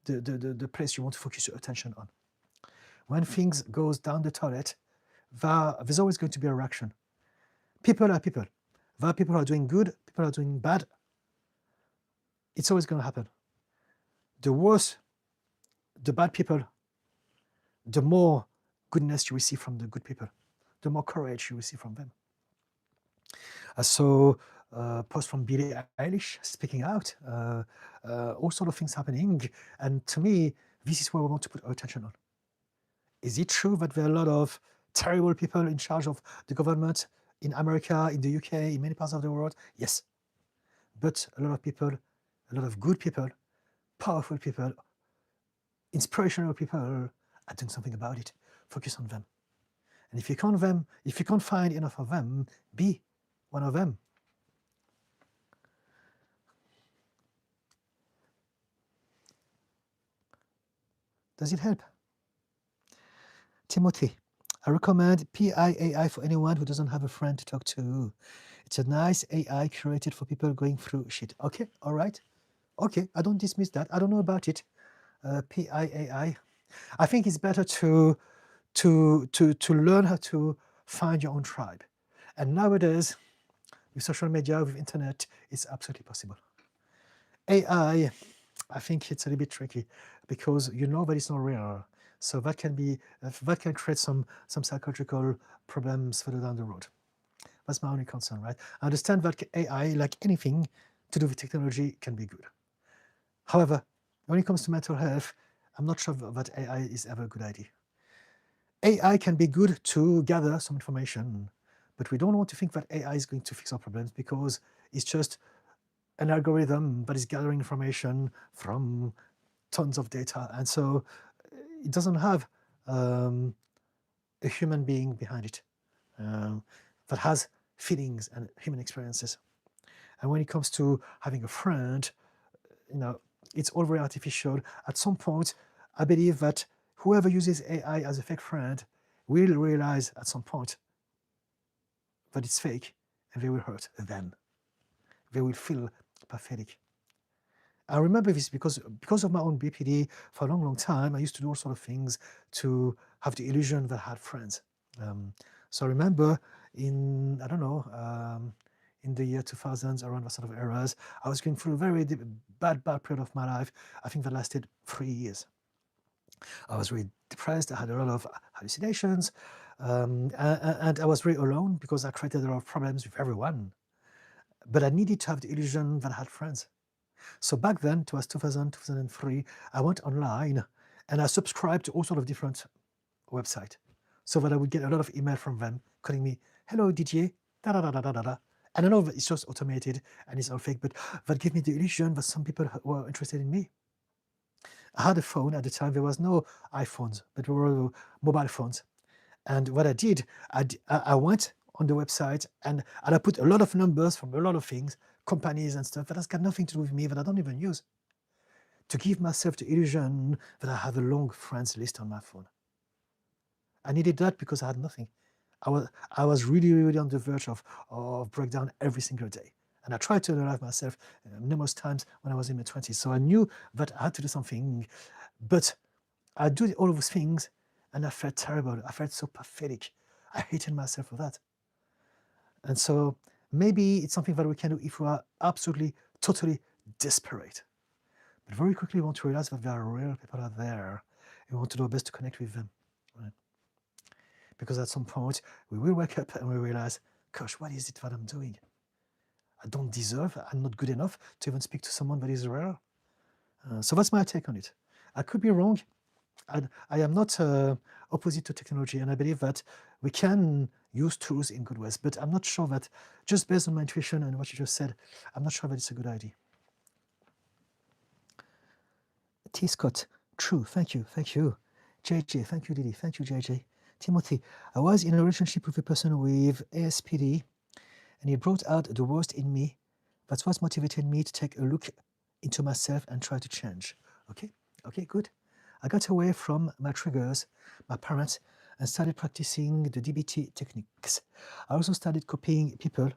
the place you want to focus your attention on. When things goes down the toilet, there's always going to be a reaction. People are people. There are people who are doing good, people are doing bad. It's always going to happen. The worse the bad people, the more goodness you receive from the good people, the more courage you receive from them. I saw a post from Billie Eilish speaking out, all sort of things happening. And to me, this is where we want to put our attention on. Is it true that there are a lot of terrible people in charge of the government in America, in the UK, in many parts of the world? Yes. But a lot of people, a lot of good people, powerful people, inspirational people are doing something about it. Focus on them. And if you can't find enough of them, be one of them. Does it help? Timothy, I recommend PIAI for anyone who doesn't have a friend to talk to. It's a nice AI curated for people going through shit. Okay, all right. Okay, I don't dismiss that. I don't know about it. PIAI. I think it's better to learn how to find your own tribe. And nowadays, with social media, with internet, it's absolutely possible. AI, I think it's a little bit tricky because you know that it's not real. So that can create some psychological problems further down the road. That's my only concern, right? I understand that AI, like anything to do with technology, can be good. However, when it comes to mental health, I'm not sure that AI is ever a good idea. AI can be good to gather some information, but we don't want to think that AI is going to fix our problems because it's just an algorithm that is gathering information from tons of data. And so it doesn't have a human being behind it that has feelings and human experiences. And when it comes to having a friend, it's all very artificial. At some point, I believe that whoever uses AI as a fake friend will realize at some point that it's fake, and they will hurt them. They will feel pathetic. I remember this because of my own BPD. For a long, long time, I used to do all sorts of things to have the illusion that I had friends. So I remember in the year 2000s, around that sort of eras, I was going through a very bad period of my life. I think that lasted 3 years. I was really depressed. I had a lot of hallucinations. And I was very alone because I created a lot of problems with everyone. But I needed to have the illusion that I had friends. So back then, it was 2000, 2003, I went online and I subscribed to all sorts of different websites so that I would get a lot of email from them calling me, hello, Didier, da da da da da da da. And I know that it's just automated and it's all fake, but that gave me the illusion that some people were interested in me. I had a phone at the time. There was no iPhones, but there were mobile phones. And what I did, I went on the website and I put a lot of numbers from a lot of things, companies and stuff that has got nothing to do with me, that I don't even use, to give myself the illusion that I have a long friends list on my phone. I needed that because I had nothing. I was really, really on the verge of breakdown every single day. And I tried to realize myself numerous times when I was in my 20s. So I knew that I had to do something, but I do all of those things and I felt terrible. I felt so pathetic. I hated myself for that. And so maybe it's something that we can do if we are absolutely, totally desperate. But very quickly we want to realize that there are real people out there and we want to do our best to connect with them. Right? Because at some point we will wake up and we realize, gosh, what is it that I'm doing? I don't deserve, I'm not good enough to even speak to someone that is rare. So that's my take on it. I could be wrong. I am not opposite to technology, and I believe that we can use tools in good ways, but I'm not sure that, just based on my intuition and what you just said, I'm not sure that it's a good idea. T. Scott, true, thank you. JJ, thank you, Didi, thank you, JJ. Timothy, I was in a relationship with a person with ASPD, and he brought out the worst in me. That's what motivated me to take a look into myself and try to change. Okay, good. I got away from my triggers, my parents, and started practicing the DBT techniques. I also started copying people.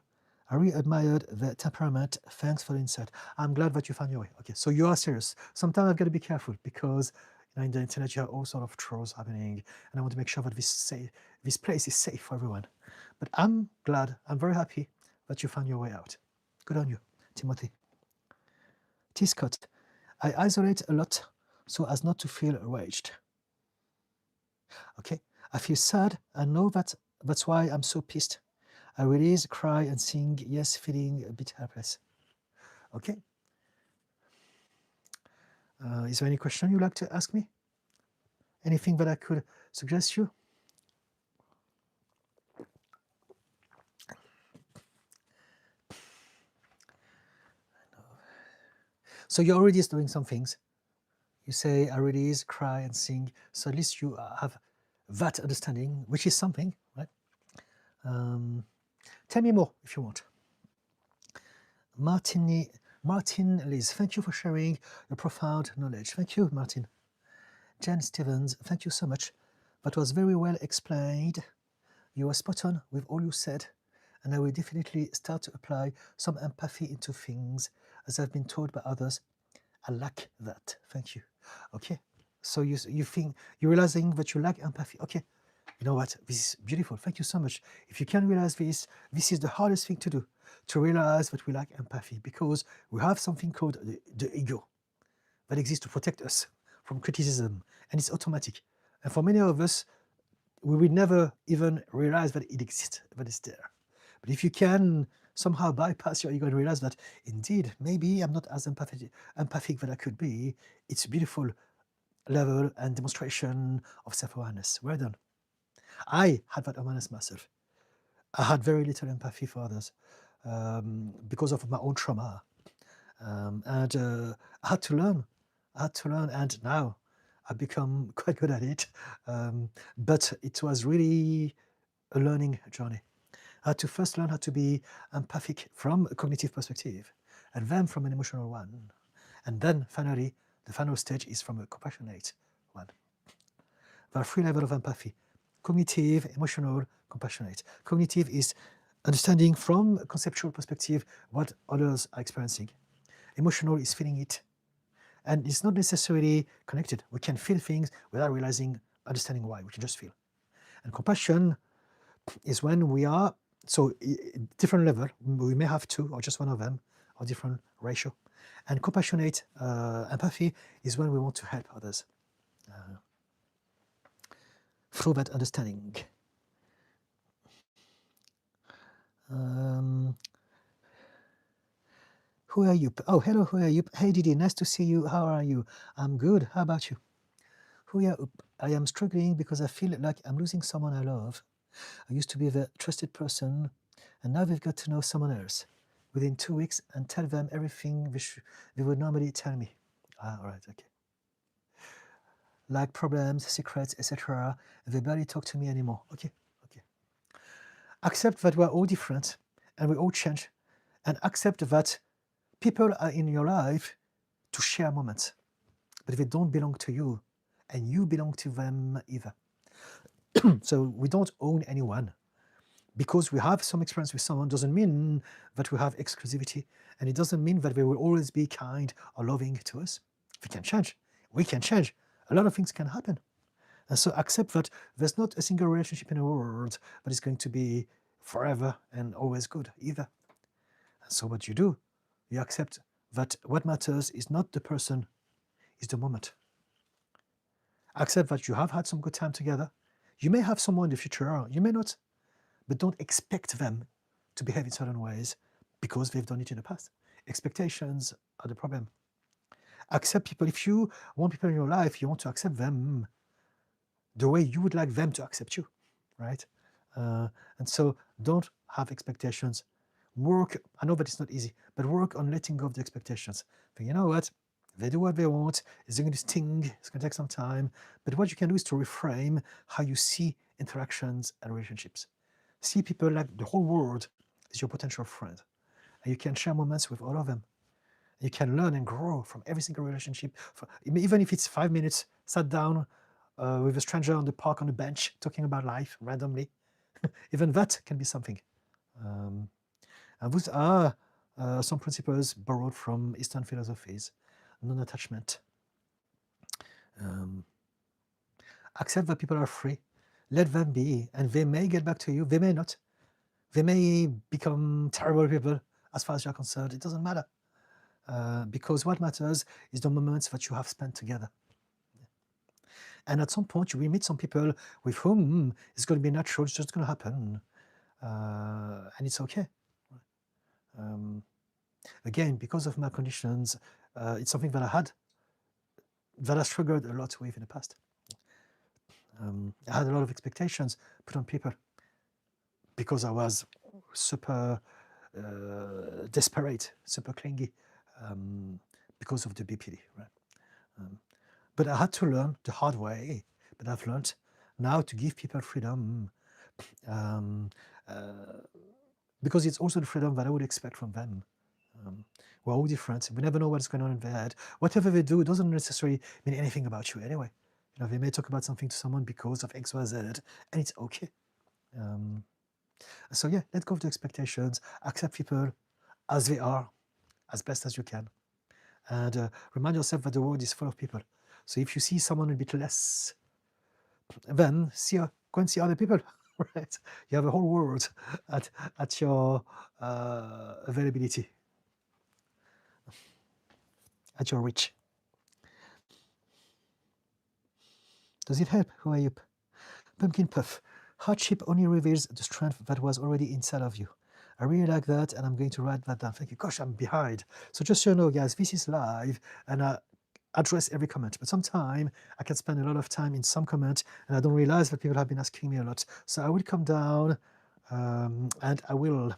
I really admired their temperament. Thanks for the insight. I'm glad that you found your way. Okay, so you are serious. Sometimes I've got to be careful because in the internet you have all sorts of trolls happening, and I want to make sure that this place is safe for everyone. But I'm glad, I'm very happy that you found your way out. Good on you, Timothy. T. Scott, I isolate a lot so as not to feel enraged. Okay, I feel sad. I know that's why I'm so pissed. I release, cry, and sing. Yes, feeling a bit helpless. Okay. Is there any question you'd like to ask me? Anything that I could suggest you? So you're already doing some things. You say, I release, cry, and sing. So at least you have that understanding, which is something, right? Tell me more if you want. Martin Liz, thank you for sharing your profound knowledge. Thank you, Martin. Jen Stevens, thank you so much. That was very well explained. You were spot on with all you said, and I will definitely start to apply some empathy into things, as I've been told by others. I lack that. Thank you. Okay. So you think you're realizing that you lack empathy. Okay. You know what? This is beautiful. Thank you so much. If you can realize this is the hardest thing to do, to realize that we lack empathy, because we have something called the ego that exists to protect us from criticism, and it's automatic. And for many of us, we will never even realize that it exists, that it's there. But if you can somehow bypass your ego and realize that indeed, maybe I'm not as empathic that I could be, it's a beautiful level and demonstration of self-awareness. Well done. I had that awareness myself. I had very little empathy for others because of my own trauma. And I had to learn. And now I've become quite good at it. But it was really a learning journey. I had to first learn how to be empathic from a cognitive perspective, and then from an emotional one. And then finally, the final stage is from a compassionate one. There are 3 levels of empathy: cognitive, emotional, compassionate. Cognitive is understanding from a conceptual perspective what others are experiencing. Emotional is feeling it. And it's not necessarily connected. We can feel things without realizing, understanding why. We can just feel. And compassion is when we are, so different level, we may have 2 or just one of them, or different ratio. And compassionate empathy is when we want to help others through that understanding. Um, who are you? Oh, hello, who are you? Hey, Didi, nice to see you. How are you? I'm good. How about you? Who are you? I am struggling because I feel like I'm losing someone I love. I used to be the trusted person, and now we've got to know someone else within 2 weeks and tell them everything they would normally tell me. Ah, all right, okay. Like problems, secrets, etc. They barely talk to me anymore. Okay, okay. Accept that we're all different and we all change, and accept that people are in your life to share moments, but they don't belong to you, and you belong to them either. So we don't own anyone. Because we have some experience with someone doesn't mean that we have exclusivity, and it doesn't mean that they will always be kind or loving to us. We can change. We can change. A lot of things can happen. And so accept that there's not a single relationship in the world that is going to be forever and always good either. And so what you do, you accept that what matters is not the person, is the moment. Accept that you have had some good time together. You may have someone in the future, you may not, but don't expect them to behave in certain ways because they've done it in the past. Expectations are the problem. Accept people. If you want people in your life, you want to accept them the way you would like them to accept you, right? And so don't have expectations. Work, I know that it's not easy, but work on letting go of the expectations. But you know what? They do what they want. It's going to sting. It's going to take some time. But what you can do is to reframe how you see interactions and relationships. See people like the whole world is your potential friend. And you can share moments with all of them. You can learn and grow from every single relationship. Even if it's 5 minutes, sat down with a stranger on the park on a bench, talking about life randomly. Even that can be something. And those are some principles borrowed from Eastern philosophies. Non-attachment. Accept that people are free. Let them be. And they may get back to you. They may not. They may become terrible people as far as you're concerned. It doesn't matter. Because what matters is the moments that you have spent together. And at some point, you will meet some people with whom it's going to be natural. It's just going to happen. And it's okay. Again, because of my conditions, it's something that I struggled a lot with in the past. I had a lot of expectations put on people because I was super desperate, super clingy because of the BPD, right? But I had to learn the hard way, but I've learned now to give people freedom because it's also the freedom that I would expect from them. We're all different. We never know what's going on in their head. Whatever they do doesn't necessarily mean anything about you anyway. You know, they may talk about something to someone because of X, Y, Z, and it's okay. So yeah, let go of the expectations, accept people as they are, as best as you can. And remind yourself that the world is full of people. So if you see someone a bit less, then go and see other people, right? You have a whole world at your availability, at your reach. Does it help? Who are you? Pumpkin Puff. Hardship only reveals the strength that was already inside of you. I really like that, and I'm going to write that down. Thank you. Gosh, I'm behind. So just so you know, guys, this is live, and I address every comment. But sometimes I can spend a lot of time in some comment, and I don't realize that people have been asking me a lot. So I will come down, and I will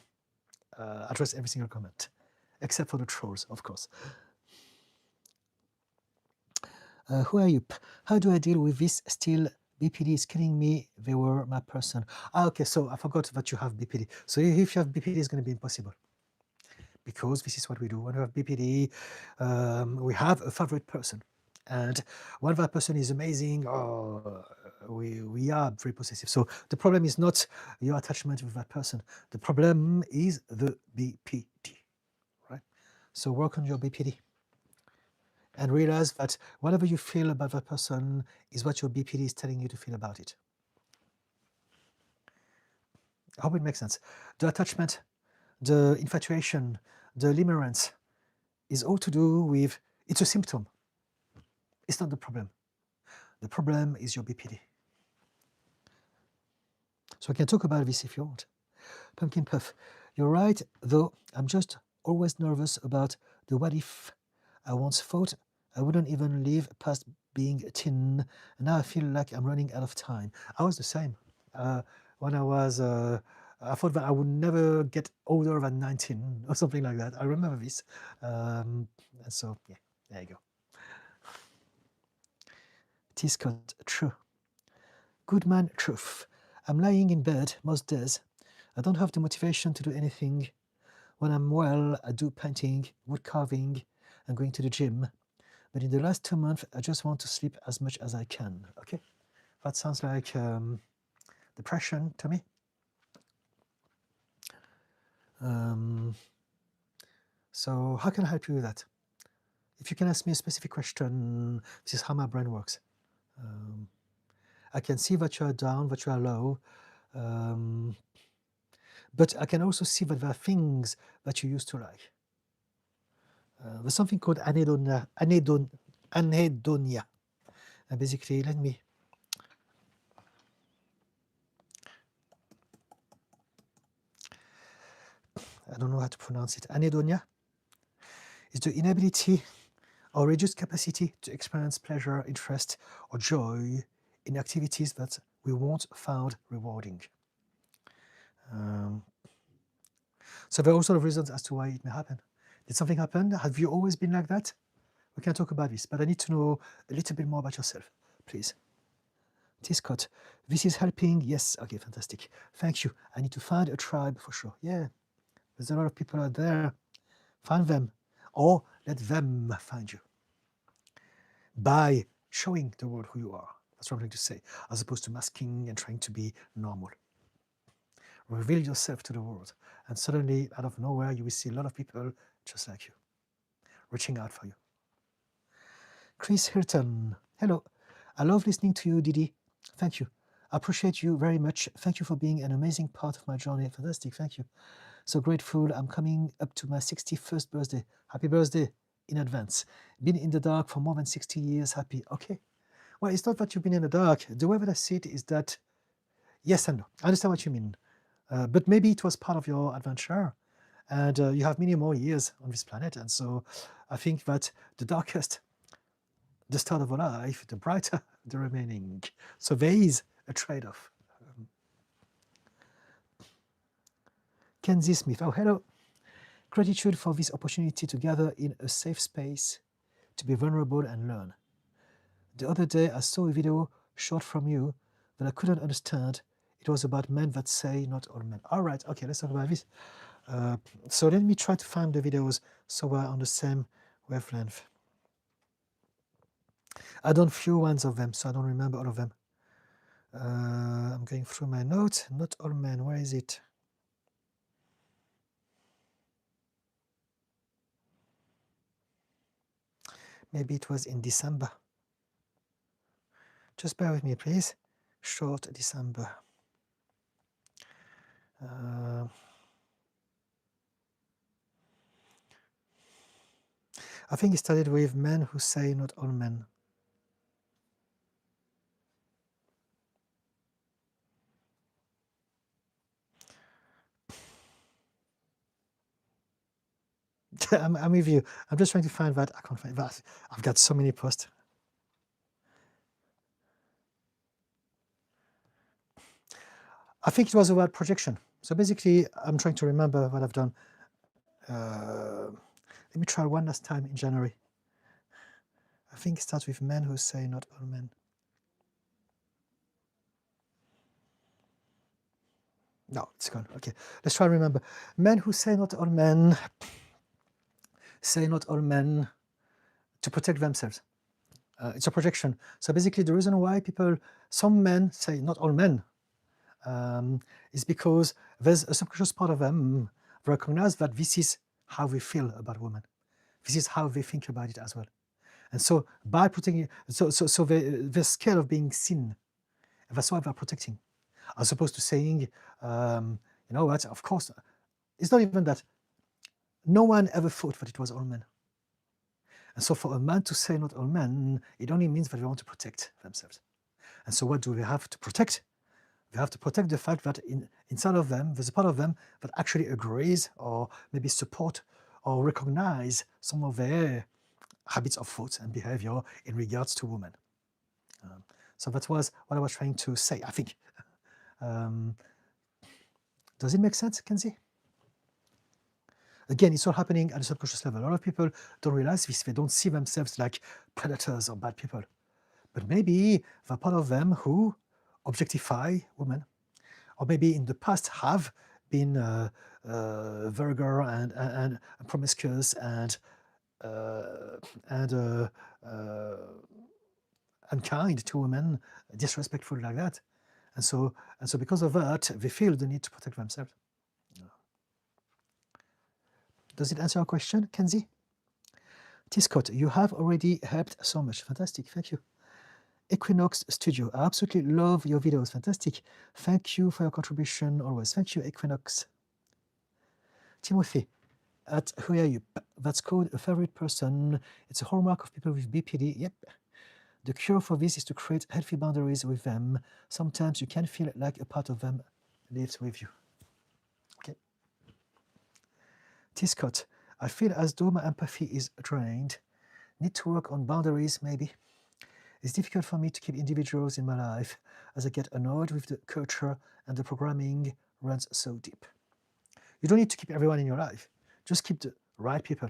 address every single comment, except for the trolls, of course. Who are you? How do I deal with this still? BPD is killing me. They were my person. Okay, so I forgot that you have BPD. So if you have BPD, it's going to be impossible. Because this is what we do. When we have BPD, we have a favorite person. And when that person is amazing, we are very possessive. So the problem is not your attachment with that person. The problem is the BPD, right? So work on your BPD. And realize that whatever you feel about that person is what your BPD is telling you to feel about it. I hope it makes sense. The attachment, the infatuation, the limerence is all to do with, it's a symptom. It's not the problem. The problem is your BPD. So I can talk about this if you want. Pumpkin Puff. You're right, though I'm just always nervous about the what if. I once thought I wouldn't even live past being thin, and now I feel like I'm running out of time. I was the same. When I was, I thought that I would never get older than 19 or something like that. I remember this. And so, yeah, there you go. T. Scott, true. Good man, truth. I'm lying in bed most days. I don't have the motivation to do anything. When I'm well, I do painting, wood carving, and going to the gym. But in the last 2 months, I just want to sleep as much as I can. Okay, that sounds like depression to me. So how can I help you with that? If you can ask me a specific question, this is how my brain works. I can see that you are down, that you are low, but I can also see that there are things that you used to like. There's something called anhedonia. And basically, let me. I don't know how to pronounce it. Anhedonia is the inability or reduced capacity to experience pleasure, interest, or joy in activities that we once found rewarding. So there are all sorts of reasons as to why it may happen. Did something happen? Have you always been like that? We can talk about this, but I need to know a little bit more about yourself, please. T. Scott, this is helping. Yes, okay, fantastic. Thank you. I need to find a tribe for sure. Yeah, there's a lot of people out there. Find them, or let them find you by showing the world who you are. That's what I'm trying to say, as opposed to masking and trying to be normal. Reveal yourself to the world, and suddenly, out of nowhere, you will see a lot of people just like you, reaching out for you. Chris Hilton, hello. I love listening to you, Didi. Thank you. I appreciate you very much. Thank you for being an amazing part of my journey. Fantastic, thank you. So grateful. I'm coming up to my 61st birthday. Happy birthday in advance. Been in the dark for more than 60 years. Happy. Okay. Well, it's not that you've been in the dark. The way that I see it is that, yes and no. I understand what you mean. But maybe it was part of your adventure. And you have many more years on this planet. And so I think that the darkest, the start of a life, the brighter the remaining. So there is a trade-off. Kenzie Smith, oh, hello. Gratitude for this opportunity to gather in a safe space, to be vulnerable and learn. The other day, I saw a video short from you that I couldn't understand. It was about men that say not all men. All right, okay, let's talk about this. So let me try to find the videos so we're on the same wavelength. I don't view ones of them, so I don't remember all of them. I'm going through my notes. Not all men, where is it? Maybe it was in December. Just bear with me, please. Short December. I think it started with men who say not all men. I'm with you. I'm just trying to find that. I can't find that. I've got so many posts. I think it was about projection. So basically, I'm trying to remember what I've done. Let me try one last time in January. I think it starts with men who say not all men. No, it's gone. Okay, let's try to remember. Men who say not all men say not all men to protect themselves. It's a projection. So basically, the reason why some men say not all men, is because there's a subconscious part of them that recognize that this is how we feel about women. This is how they think about it as well. And so by putting it, so the scale of being seen, that's why they're protecting, as opposed to saying, you know what, of course, it's not even that. No one ever thought that it was all men. And so for a man to say not all men, it only means that they want to protect themselves. And so what do they have to protect? You have to protect the fact that inside of them, there's a part of them that actually agrees or maybe support or recognize some of their habits of thought and behavior in regards to women. So that was what I was trying to say, I think. Does it make sense, Kenzie? Again, it's all happening at a subconscious level. A lot of people don't realize this. They don't see themselves like predators or bad people. But maybe the part of them who objectify women, or maybe in the past have been vulgar and promiscuous and unkind to women, disrespectful like that. And so because of that, they feel the need to protect themselves. Does it answer your question, Kenzie? T. Scott, you have already helped so much. Fantastic, thank you. Equinox Studio, I absolutely love your videos. Fantastic. Thank you for your contribution always. Thank you, Equinox. Timothy, at Who Are You? That's called a favorite person. It's a hallmark of people with BPD. Yep. The cure for this is to create healthy boundaries with them. Sometimes you can feel like a part of them lives with you. Okay. T. Scott, I feel as though my empathy is drained. Need to work on boundaries, maybe. It's difficult for me to keep individuals in my life as I get annoyed with the culture and the programming runs so deep. You don't need to keep everyone in your life. Just keep the right people.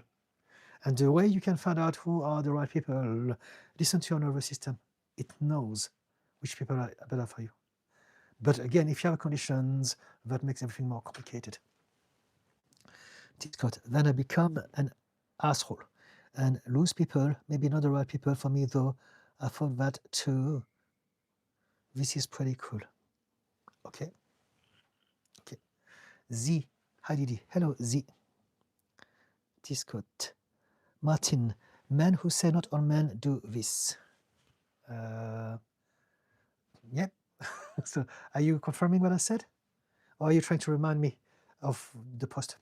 And the way you can find out who are the right people, listen to your nervous system. It knows which people are better for you. But again, if you have conditions, that makes everything more complicated. Scott, then I become an asshole and lose people, maybe not the right people for me though. I thought that too. This is pretty cool. Okay. Okay. Z. Hi Didi. Hello Z. T. Scott. Martin. Men who say not all men do this. Yeah. So are you confirming what I said? Or are you trying to remind me of the post?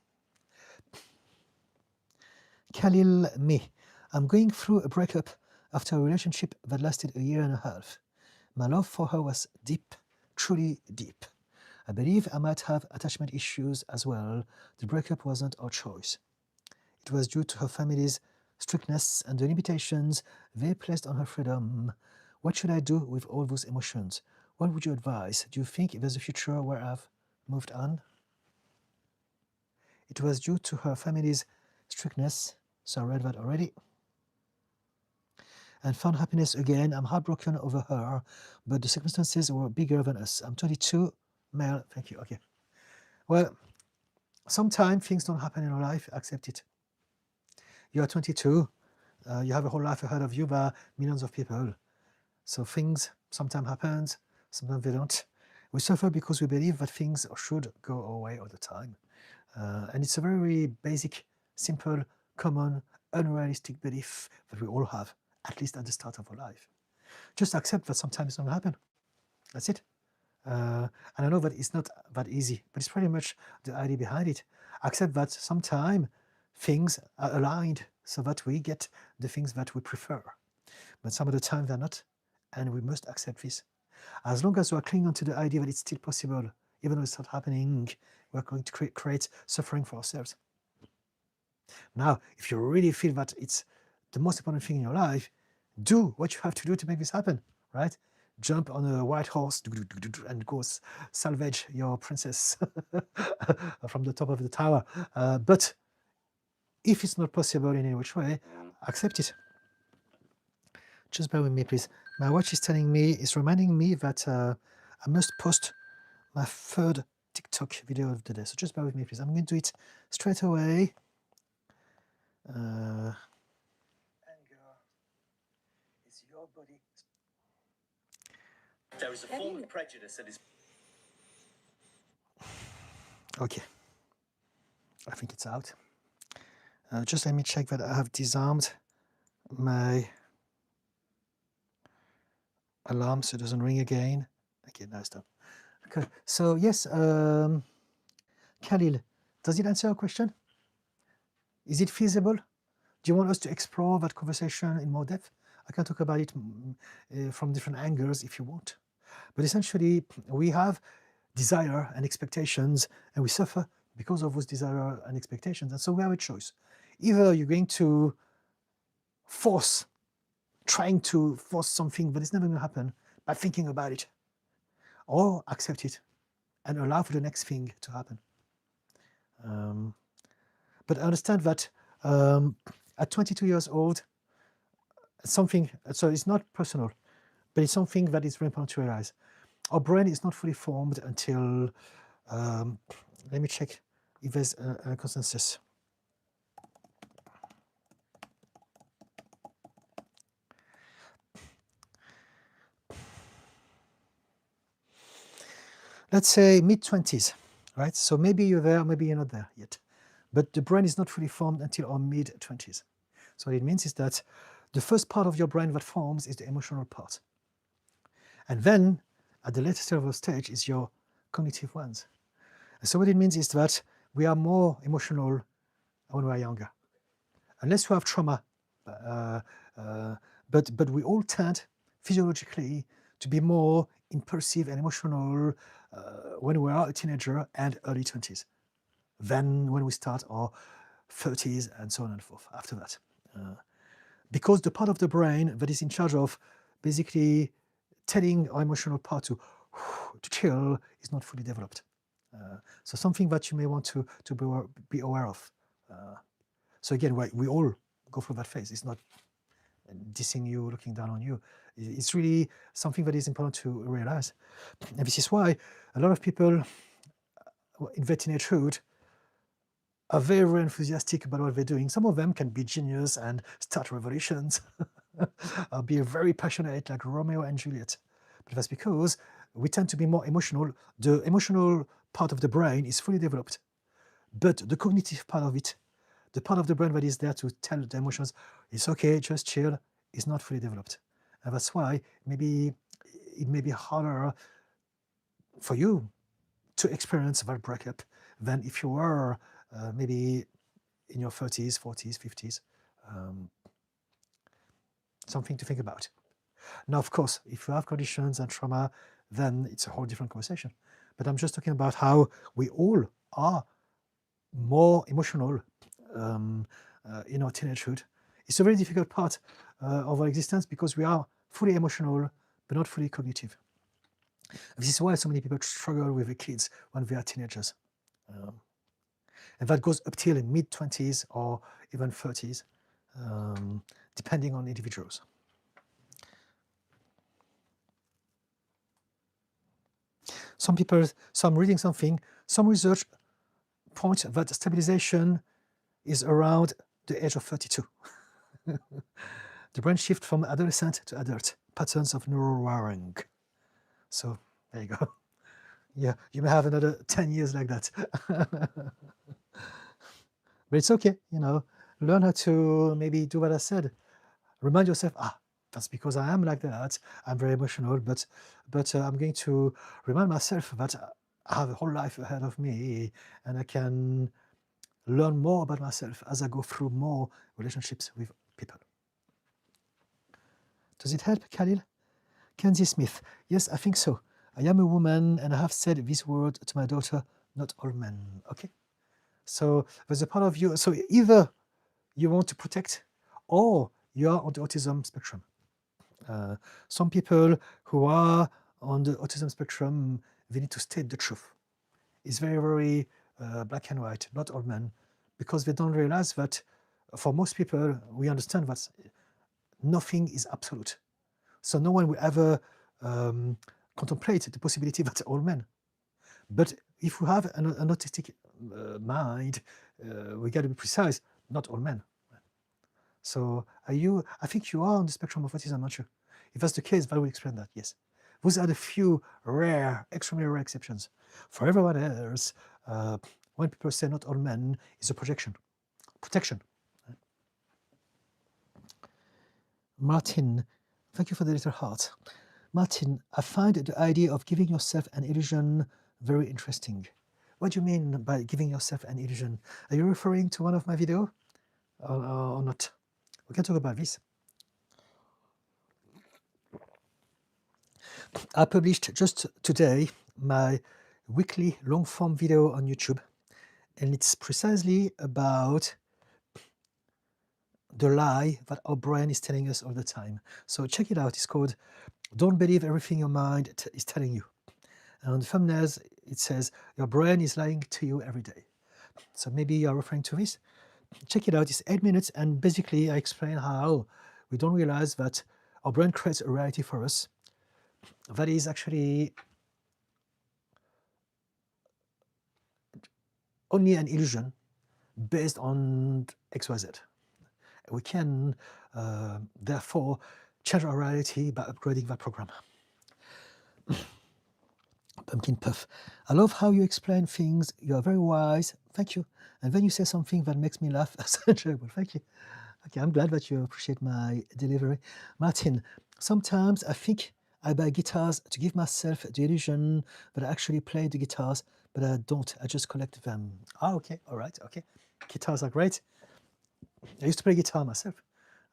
Khalil Me. I'm going through a breakup after a relationship that lasted a year and a half. My love for her was deep, truly deep. I believe I might have attachment issues as well. The breakup wasn't our choice. It was due to her family's strictness and the limitations they placed on her freedom. What should I do with all those emotions? What would you advise? Do you think there's a future where I've moved on? It was due to her family's strictness, so I read that already. And found happiness again. I'm heartbroken over her, but the circumstances were bigger than us. I'm 22, male. Thank you. Okay. Well, sometimes things don't happen in your life. Accept it. You are 22. You have a whole life ahead of you by millions of people. So things sometimes happen, sometimes they don't. We suffer because we believe that things should go our way all the time. And it's a very basic, simple, common, unrealistic belief that we all have, at least at the start of our life. Just accept that sometimes it doesn't happen. That's it. And I know that it's not that easy, but it's pretty much the idea behind it. Accept that sometimes things are aligned so that we get the things that we prefer. But some of the time they're not, and we must accept this. As long as we are clinging on to the idea that it's still possible, even though it's not happening, we're going to create suffering for ourselves. Now, if you really feel that it's the most important thing in your life, do what you have to do to make this happen, right? Jump on a white horse and go salvage your princess from the top of the tower. But if it's not possible in any which way, accept it. Just bear with me, please. My watch is telling me, it's reminding me that I must post my third TikTok video of the day. So just bear with me, please. I'm going to do it straight away. Anger is your body. There is a form of prejudice that is... Okay. I think it's out. Just let me check that I have disarmed my alarm so it doesn't ring again. Okay, now it's done. Okay, so yes, Khalil, does it answer your question? Is it feasible? Do you want us to explore that conversation in more depth? I can talk about it from different angles if you want. But essentially, we have desire and expectations, and we suffer because of those desire and expectations. And so we have a choice. Either you're going to trying to force something, but it's never going to happen by thinking about it, or accept it and allow for the next thing to happen. But understand that at 22 years old, something, so it's not personal, but it's something that is very important to realize. Our brain is not fully formed until, let me check if there's a consensus. Let's say mid-20s, right? So maybe you're there, maybe you're not there yet. But the brain is not fully formed until our mid-20s. So what it means is that the first part of your brain that forms is the emotional part. And then, at the later stage, is your cognitive ones. And so what it means is that we are more emotional when we are younger. Unless we have trauma, but we all tend, physiologically, to be more impulsive and emotional when we are a teenager and early 20s than when we start our 30s and so on and so forth after that. Because the part of the brain that is in charge of basically telling our emotional part to chill is not fully developed. So something that you may want to be aware of. So again, we all go through that phase. It's not dissing you, looking down on you. It's really something that is important to realize. And this is why a lot of people in their teenagehood are very, very enthusiastic about what they're doing. Some of them can be genius and start revolutions, or be very passionate like Romeo and Juliet. But that's because we tend to be more emotional. The emotional part of the brain is fully developed, but the cognitive part of it, the part of the brain that is there to tell the emotions, it's okay, just chill, is not fully developed. And that's why maybe it may be harder for you to experience that breakup than if you were maybe in your 30s, 40s, 50s. Something to think about. Now, of course, if you have conditions and trauma, then it's a whole different conversation. But I'm just talking about how we all are more emotional in our teenagehood. It's a very difficult part of our existence because we are fully emotional, but not fully cognitive. This is why so many people struggle with the kids when they are teenagers. And that goes up till in mid-20s or even 30s, depending on individuals. Some people, so I'm reading something, some research point that stabilization is around the age of 32. The brain shift from adolescent to adult, patterns of neural wiring. So there you go. Yeah, you may have another 10 years like that. But it's okay, learn how to maybe do what I said. Remind yourself, that's because I am like that. I'm very emotional, but I'm going to remind myself that I have a whole life ahead of me and I can learn more about myself as I go through more relationships with people. Does it help, Khalil? Kenzie Smith, yes, I think so. I am a woman and I have said this word to my daughter, not all men. Okay. So there's a part of you, so either you want to protect or you are on the autism spectrum. Some people who are on the autism spectrum, they need to state the truth. It's very, very black and white, not all men, because they don't realize that for most people, we understand that nothing is absolute. So no one will ever contemplate the possibility that all men. But if we have an autistic mind, we got to be precise, not all men. So I think you are on the spectrum of autism, aren't you? If that's the case, that will explain that, yes. Those are the few rare, extremely rare exceptions. For everyone else, when people say not all men, it's a protection. Martin, thank you for the little heart. Martin, I find the idea of giving yourself an illusion very interesting. What do you mean by giving yourself an illusion? Are you referring to one of my videos or not? We can talk about this. I published just today my weekly long-form video on YouTube, and it's precisely about the lie that our brain is telling us all the time. So check it out. It's called "Don't Believe Everything Your Mind is Telling You." And on the thumbnails, it says, "Your brain is lying to you every day." So maybe you're referring to this. Check it out. It's 8 minutes, and basically I explain how we don't realize that our brain creates a reality for us that is actually only an illusion based on XYZ. We can therefore change our reality by upgrading that program. Pumpkin Puff. I love how you explain things. You are very wise. Thank you. And then you say something that makes me laugh. That's enjoyable. Thank you. Okay, I'm glad that you appreciate my delivery. Martin, sometimes I think I buy guitars to give myself the illusion that I actually play the guitars, but I don't. I just collect them. Okay. All right. Okay. Guitars are great. I used to play guitar myself.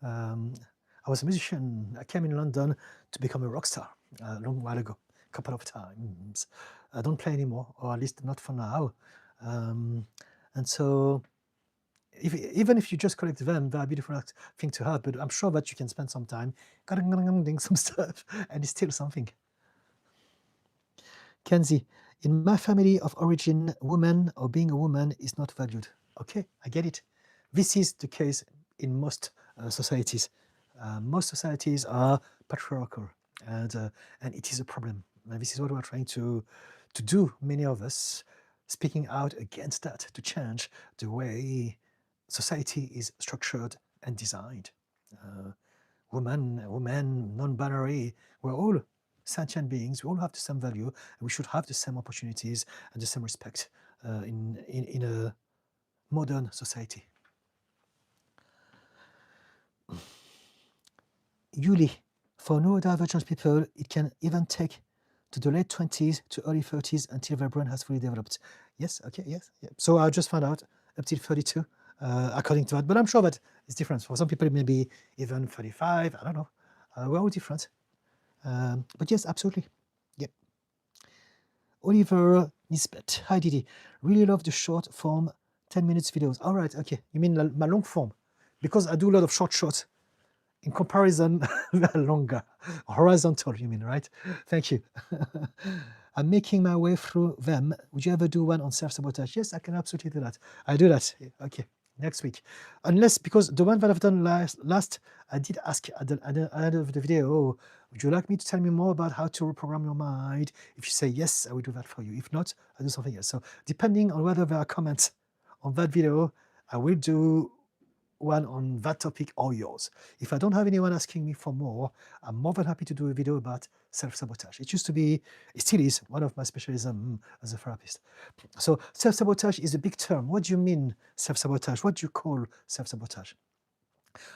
I was a musician. I came in London to become a rock star a long while ago, a couple of times. I don't play anymore, or at least not for now. And so, even if you just collect them, they're a beautiful thing to have, but I'm sure that you can spend some time doing some stuff, and it's still something. Kenzie, in my family of origin, woman or being a woman is not valued. Okay, I get it. This is the case in most societies. Most societies are patriarchal, and it is a problem. And this is what we're trying to do, many of us, speaking out against that, to change the way society is structured and designed. Women, non-binary, we're all sentient beings. We all have the same value, and we should have the same opportunities and the same respect in a modern society. Yuli, for neurodivergent people, it can even take to the late 20s to early 30s until their brain has fully developed. Yes, okay, yes. Yeah. So I just found out up till 32, according to that. But I'm sure that it's different. For some people, it may be even 35. I don't know. We're all different. But yes, absolutely. Yep. Oliver Nisbet. Hi, Didi. Really love the short form 10 minutes videos. All right, okay. You mean my long form? Because I do a lot of shorts. In comparison, they're longer. Horizontal, you mean, right? Thank you. I'm making my way through them. Would you ever do one on self-sabotage? Yes, I can absolutely do that. I do that. Okay, next week. Unless, because the one that I've done last I did ask at the end of the video, oh, would you like me to tell me more about how to reprogram your mind? If you say yes, I will do that for you. If not, I'll do something else. So depending on whether there are comments on that video, I will do one on that topic or yours. If I don't have anyone asking me for more, I'm more than happy to do a video about self-sabotage. It used to be, it still is, one of my specialisms as a therapist. So self-sabotage is a big term. What do you mean self-sabotage? What do you call self-sabotage?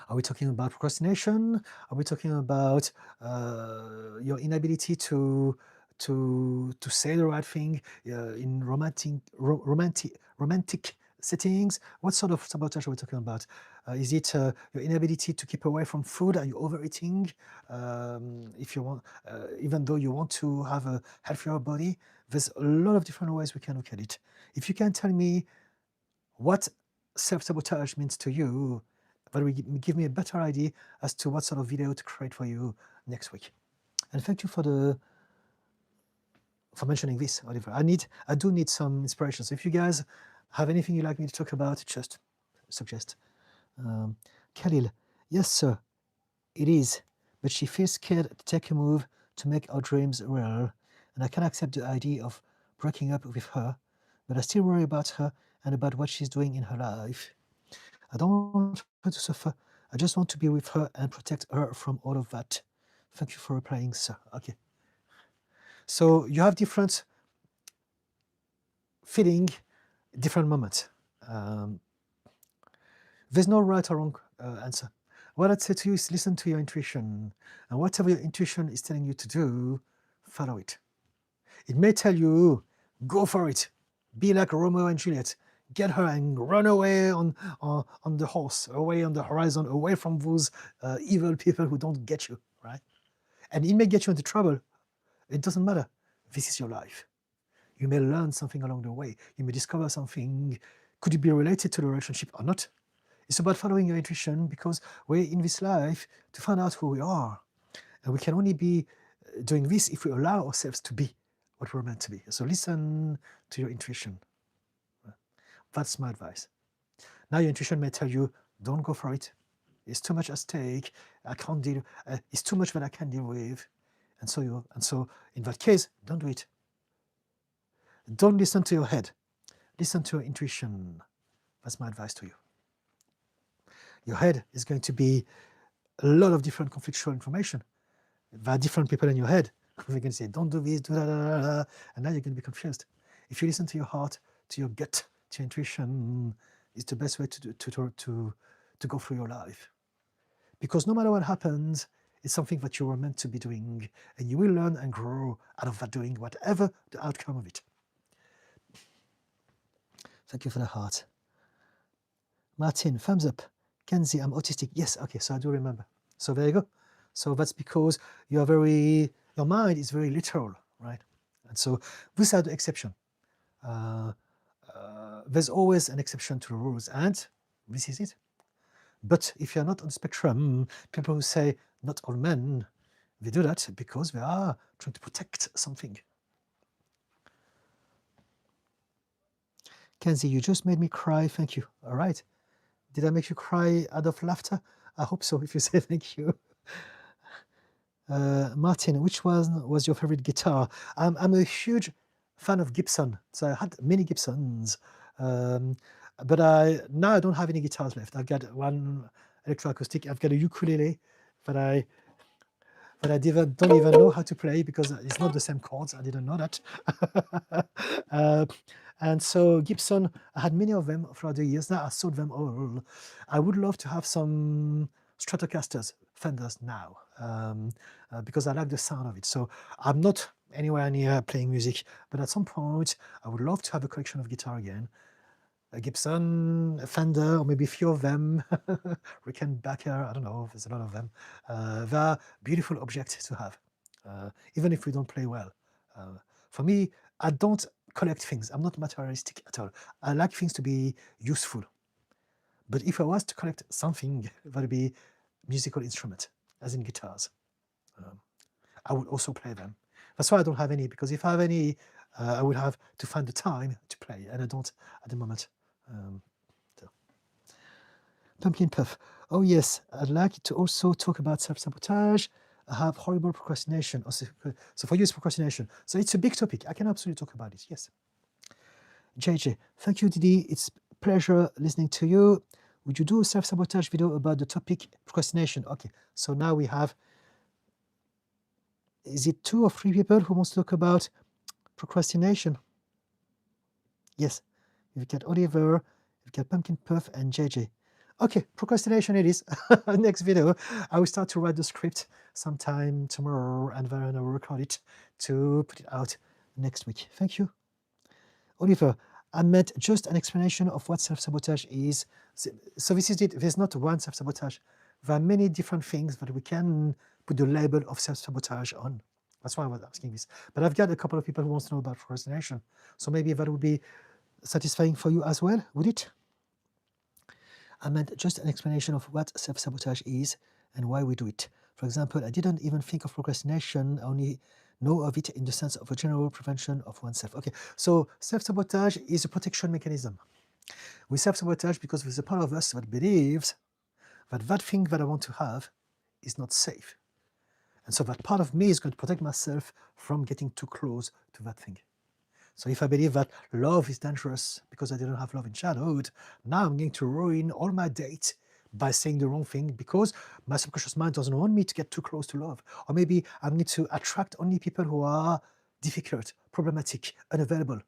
Are we talking about procrastination? Are we talking about your inability to say the right thing in romantic settings? What sort of sabotage are we talking about? Is it your inability to keep away from food? Are you overeating? If you want, even though you want to have a healthier body, there's a lot of different ways we can look at it. If you can tell me what self-sabotage means to you, that will give me a better idea as to what sort of video to create for you next week. And thank you for mentioning this, Oliver. I do need some inspiration. So if you guys have anything you'd like me to talk about, just suggest. Khalil, yes, sir, it is. But she feels scared to take a move to make our dreams real. And I can accept the idea of breaking up with her, but I still worry about her and about what she's doing in her life. I don't want her to suffer. I just want to be with her and protect her from all of that. Thank you for replying, sir. Okay. So you have different feeling, different moments. There's no right or wrong answer. What I'd say to you is listen to your intuition, and whatever your intuition is telling you to do, follow it. It may tell you, go for it. Be like Romeo and Juliet. Get her and run away on the horse, away on the horizon, away from those evil people who don't get you, right? And it may get you into trouble, It doesn't matter. This is your life. You may learn something along the way. You may discover something. Could it be related to the relationship or not? It's about following your intuition, because we're in this life to find out who we are. And we can only be doing this if we allow ourselves to be what we're meant to be. So listen to your intuition. That's my advice. Now your intuition may tell you, don't go for it. It's too much at stake. I can't deal. It's too much that I can deal with. And so in that case, don't do it. Don't listen to your head. Listen to your intuition. That's my advice to you. Your head is going to be a lot of different conflictual information. There are different people in your head. They're going to say, don't do this, do that, and now you're going to be confused. If you listen to your heart, to your gut, to your intuition, it's the best way to go through your life. Because no matter what happens, it's something that you were meant to be doing, and you will learn and grow out of that doing, whatever the outcome of it. Thank you for the heart. Martin, thumbs up. Kenzie, I'm autistic. Yes, okay, so I do remember. So there you go. So that's because your mind is very literal, right? And so these are the exception. There's always an exception to the rules, and this is it. But if you're not on the spectrum, people who say not all men, they do that because they are trying to protect something. Kenzie, you just made me cry. Thank you. All right. Did I make you cry out of laughter? I hope so, if you say thank you. Martin, which one was your favorite guitar? I'm a huge fan of Gibson. So I had many Gibsons. But now I don't have any guitars left. I've got one electroacoustic. I've got a ukulele, but I don't even know how to play because it's not the same chords. I didn't know that. And so Gibson, I had many of them throughout the years. Now I sold them all. I would love to have some Stratocasters, Fenders now, because I like the sound of it. So I'm not anywhere near playing music, but at some point I would love to have a collection of guitar again. A Gibson, a Fender, or maybe a few of them, Rickenbacker, I don't know, there's a lot of them. They are beautiful objects to have, even if we don't play well. For me, I don't collect things. I'm not materialistic at all. I like things to be useful. But if I was to collect something, that would be musical instrument, as in guitars. I would also play them. That's why I don't have any, because if I have any, I would have to find the time to play, and I don't at the moment. So. Pumpkin Puff. Oh yes, I'd like to also talk about self-sabotage. I have horrible procrastination. So for you, it's procrastination. So it's a big topic. I can absolutely talk about it. Yes. JJ, thank you, Didi. It's a pleasure listening to you. Would you do a self-sabotage video about the topic procrastination? Okay. So now we have, is it 2 or 3 people who wants to talk about procrastination? Yes. You've got Oliver, you've got Pumpkin Puff, and JJ. Okay, procrastination it is. Next video, I will start to write the script sometime tomorrow, and then I will record it to put it out next week. Thank you. Oliver, I meant just an explanation of what self-sabotage is. So this is it. There's not one self-sabotage. There are many different things that we can put the label of self-sabotage on. That's why I was asking this. But I've got a couple of people who want to know about procrastination. So maybe that would be satisfying for you as well, would it? I meant just an explanation of what self-sabotage is and why we do it. For example, I didn't even think of procrastination, I only know of it in the sense of a general prevention of oneself. Okay, so self-sabotage is a protection mechanism. We self-sabotage because there's a part of us that believes that that thing that I want to have is not safe. And so that part of me is going to protect myself from getting too close to that thing. So if I believe that love is dangerous because I didn't have love in childhood, now I'm going to ruin all my dates by saying the wrong thing because my subconscious mind doesn't want me to get too close to love. Or maybe I need to attract only people who are difficult, problematic, unavailable.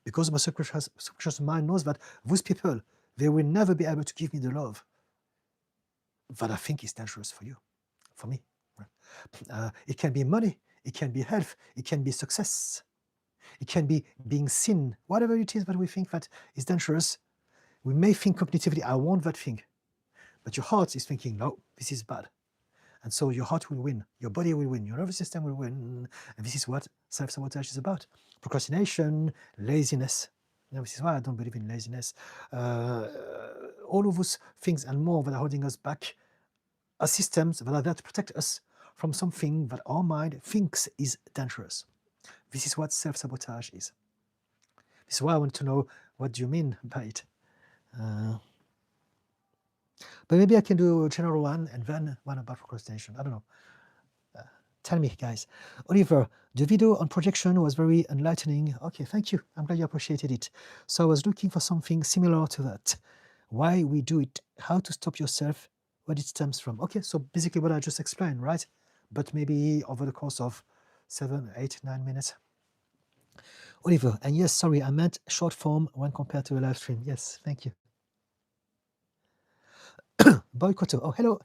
Because my subconscious mind knows that those people, they will never be able to give me the love that I think is dangerous for you, for me. It can be money, it can be health, it can be success. It can be being seen, whatever it is that we think that is dangerous. We may think cognitively, I want that thing. But your heart is thinking, no, this is bad. And so your heart will win, your body will win, your nervous system will win. And this is what self-sabotage is about. Procrastination, laziness. This is why I don't believe in laziness. All of those things and more that are holding us back are systems that are there to protect us from something that our mind thinks is dangerous. This is what self-sabotage is. This is why I want to know, what do you mean by it? But maybe I can do a general one and then one about procrastination. I don't know. Tell me, guys. Oliver, the video on projection was very enlightening. Okay, thank you. I'm glad you appreciated it. So I was looking for something similar to that. Why we do it, how to stop yourself, what it stems from. Okay, so basically what I just explained, right? But maybe over the course of 7, 8, 9 minutes. Oliver, and yes, sorry, I meant short form when compared to a live stream. Yes, thank you. Boycotto, oh, hello.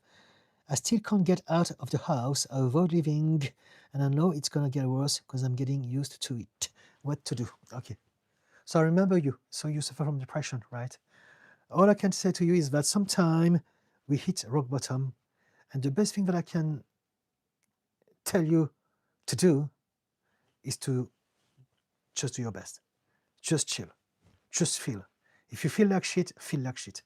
I still can't get out of the house. I avoid leaving, and I know it's gonna get worse because I'm getting used to it. What to do? Okay. So I remember you. So you suffer from depression, right? All I can say to you is that sometime we hit rock bottom, and the best thing that I can tell you to do is to just do your best. Just chill. Just feel. If you feel like shit, feel like shit.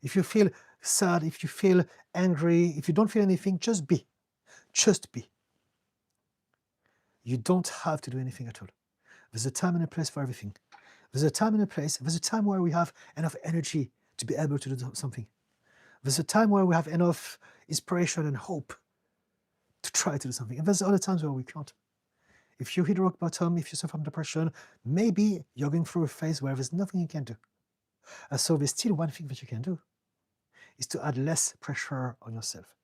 If you feel sad, if you feel angry, if you don't feel anything, just be. Just be. You don't have to do anything at all. There's a time and a place for everything. There's a time and a place. There's a time where we have enough energy to be able to do something. There's a time where we have enough inspiration and hope to try to do something. And there's other times where we can't. If you hit rock bottom, if you suffer from depression, maybe you're going through a phase where there's nothing you can do. And so there's still one thing that you can do, is to add less pressure on yourself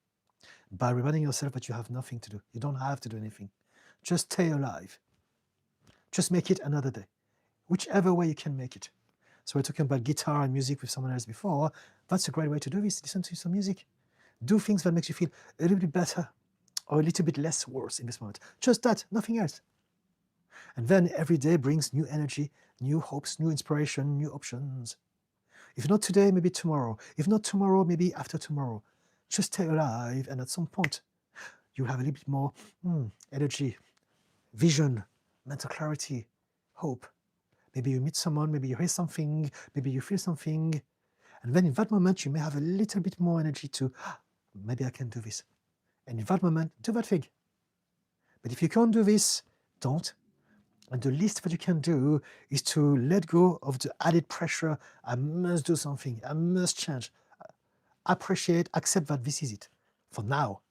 by reminding yourself that you have nothing to do. You don't have to do anything. Just stay alive. Just make it another day, whichever way you can make it. So we're talking about guitar and music with someone else before. That's a great way to do this. Listen to some music. Do things that makes you feel a little bit better or a little bit less worse in this moment. Just that, nothing else. And then every day brings new energy, new hopes, new inspiration, new options. If not today, maybe tomorrow. If not tomorrow, maybe after tomorrow. Just stay alive, and at some point, you'll have a little bit more energy, vision, mental clarity, hope. Maybe you meet someone, maybe you hear something, maybe you feel something. And then in that moment, you may have a little bit more energy to, maybe I can do this. And in that moment, do that thing. But if you can't do this, don't. And the least that you can do is to let go of the added pressure. I must do something. I must change. Appreciate, accept that this is it for now.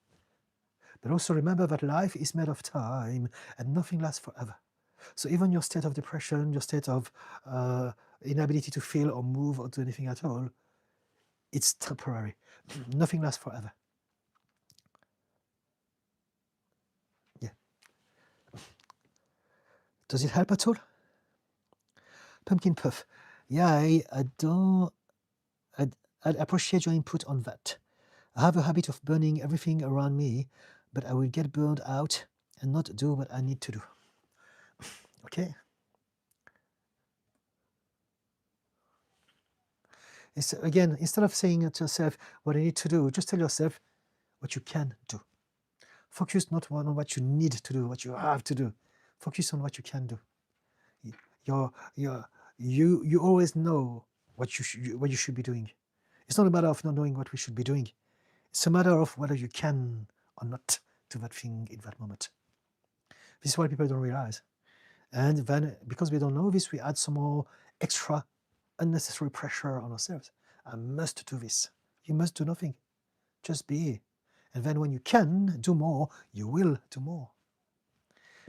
But also remember that life is made of time and nothing lasts forever. So even your state of depression, your state of inability to feel or move or do anything at all, it's temporary. Nothing lasts forever. Yeah. Does it help at all? Pumpkin Puff. Yeah, I appreciate your input on that. I have a habit of burning everything around me, but I will get burned out and not do what I need to do. Okay? Again, instead of saying to yourself what I need to do, just tell yourself what you can do. Focus not on what you need to do, what you have to do. Focus on what you can do. You always know what you should be doing. It's not a matter of not knowing what we should be doing. It's a matter of whether you can or not do that thing in that moment. This is what people don't realize. And then, because we don't know this, we add some more extra unnecessary pressure on ourselves. I must do this. You must do nothing. Just be. And then when you can do more, you will do more.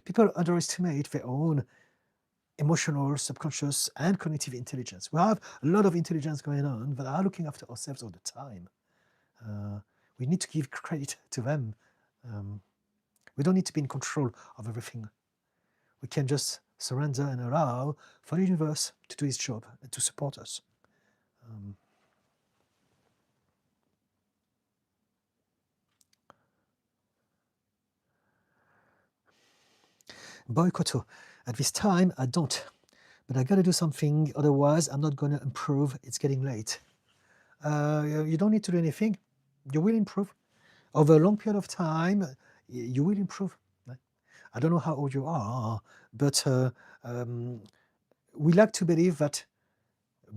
People underestimate their own emotional, subconscious, and cognitive intelligence. We have a lot of intelligence going on, but are looking after ourselves all the time. We need to give credit to them. We don't need to be in control of everything. We can just surrender and allow for the universe to do its job and to support us. Boycotto. At this time, I don't. But I gotta do something, otherwise I'm not gonna improve. It's getting late. You don't need to do anything. You will improve. over a long period of time, you will improve. Right? I don't know how old you are, but we like to believe that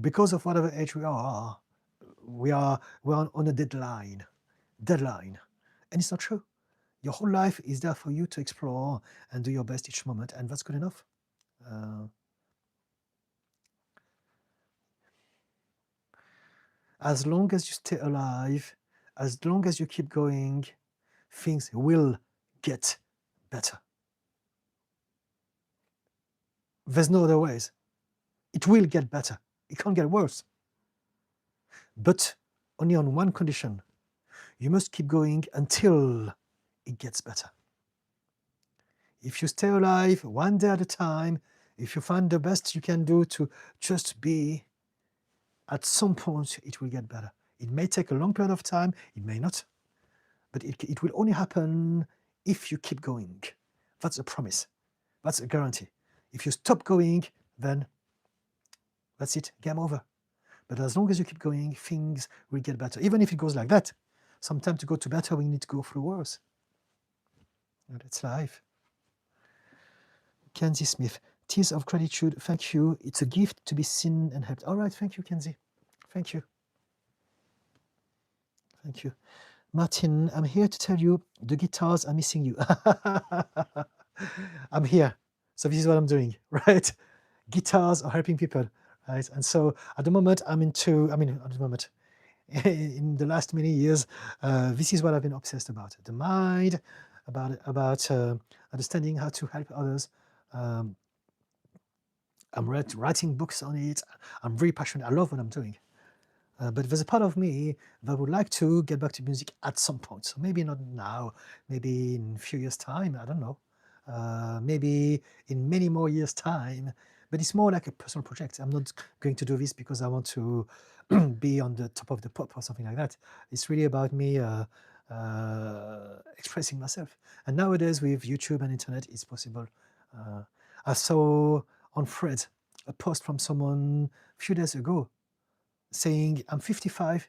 because of whatever age we are on a deadline, and it's not true. Your whole life is there for you to explore and do your best each moment, and that's good enough. As long as you stay alive, as long as you keep going, things will get better. There's no other ways. It will get better. It can't get worse. But only on one condition. You must keep going until it gets better. If you stay alive one day at a time, if you find the best you can do to just be, at some point it will get better. It may take a long period of time, it may not, but it will only happen if you keep going. That's a promise. That's a guarantee. If you stop going, then that's it, game over. But as long as you keep going, things will get better. Even if it goes like that, sometimes to go to better, we need to go through worse. That's life. Kenzie Smith, tears of gratitude, thank you. It's a gift to be seen and helped. All right, thank you, Kenzie. Thank you. Thank you. Martin, I'm here to tell you the guitars are missing you. I'm here. So this is what I'm doing, right? Guitars are helping people, right? And so at the moment, in the last many years, this is what I've been obsessed about. The mind, about understanding how to help others. I'm writing books on it. I'm very passionate. I love what I'm doing. But there's a part of me that would like to get back to music at some point. So maybe not now, maybe in a few years' time, I don't know. Maybe in many more years' time. But it's more like a personal project. I'm not going to do this because I want to be on the top of the pop or something like that. It's really about me expressing myself. And nowadays with YouTube and internet, it's possible. I saw on Thread a post from someone a few days ago saying, I'm 55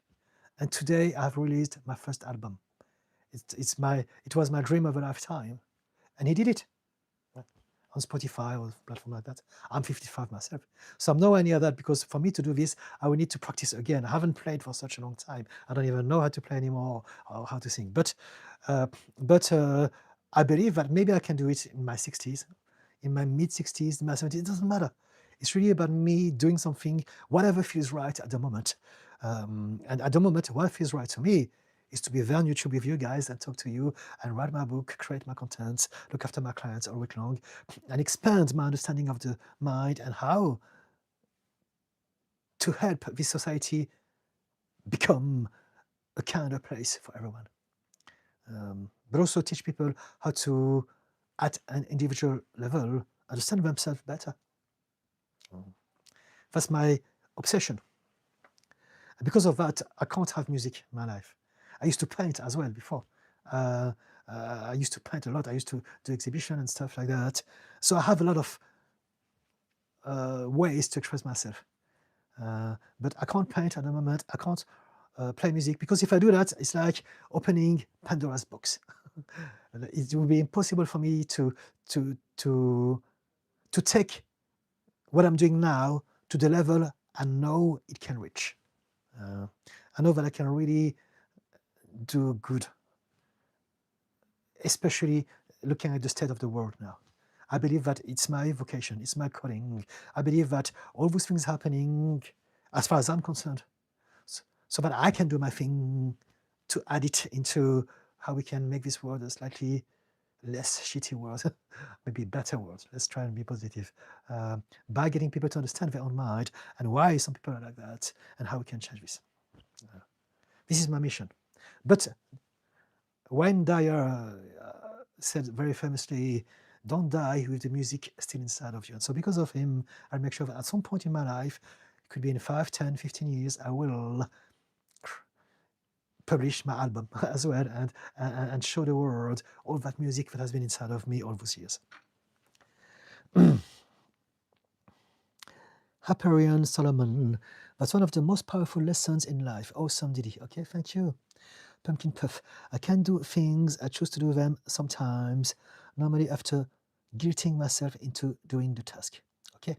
and today I've released my first album. It was my dream of a lifetime. And he did it on Spotify or a platform like that. I'm 55 myself. So I'm nowhere near that, because for me to do this, I will need to practice again. I haven't played for such a long time. I don't even know how to play anymore or how to sing. But I believe that maybe I can do it in my 60s, in my mid-60s, in my 70s. It doesn't matter. It's really about me doing something, whatever feels right at the moment. And at the moment, what feels right to me is to be there on YouTube with you guys and talk to you and write my book, create my content, look after my clients all week long, and expand my understanding of the mind and how to help this society become a kinder place for everyone. But also teach people how to, at an individual level, understand themselves better. That's my obsession. And because of that, I can't have music in my life. I used to paint as well before. I used to paint a lot. I used to do exhibition and stuff like that. So I have a lot of ways to express myself. But I can't paint at the moment. I can't play music, because if I do that, it's like opening Pandora's box. It will be impossible for me to take what I'm doing now to the level I know it can reach. I know that I can really do good, especially looking at the state of the world now. I believe that it's my vocation, it's my calling. I believe that all those things happening, as far as I'm concerned, so that I can do my thing to add it into how we can make this world a slightly less shitty world, maybe a better world. Let's try and be positive, by getting people to understand their own mind and why some people are like that and how we can change this. This is my mission. But Wayne Dyer said very famously, don't die with the music still inside of you. And so because of him, I'll make sure that at some point in my life, it could be in 5, 10, 15 years, I will publish my album as well and show the world all that music that has been inside of me all those years. Hyperion Solomon, that's one of the most powerful lessons in life. Awesome, Didi. Okay, thank you. pumpkin puff. I can do things, I choose to do them sometimes, normally after guilting myself into doing the task. Okay.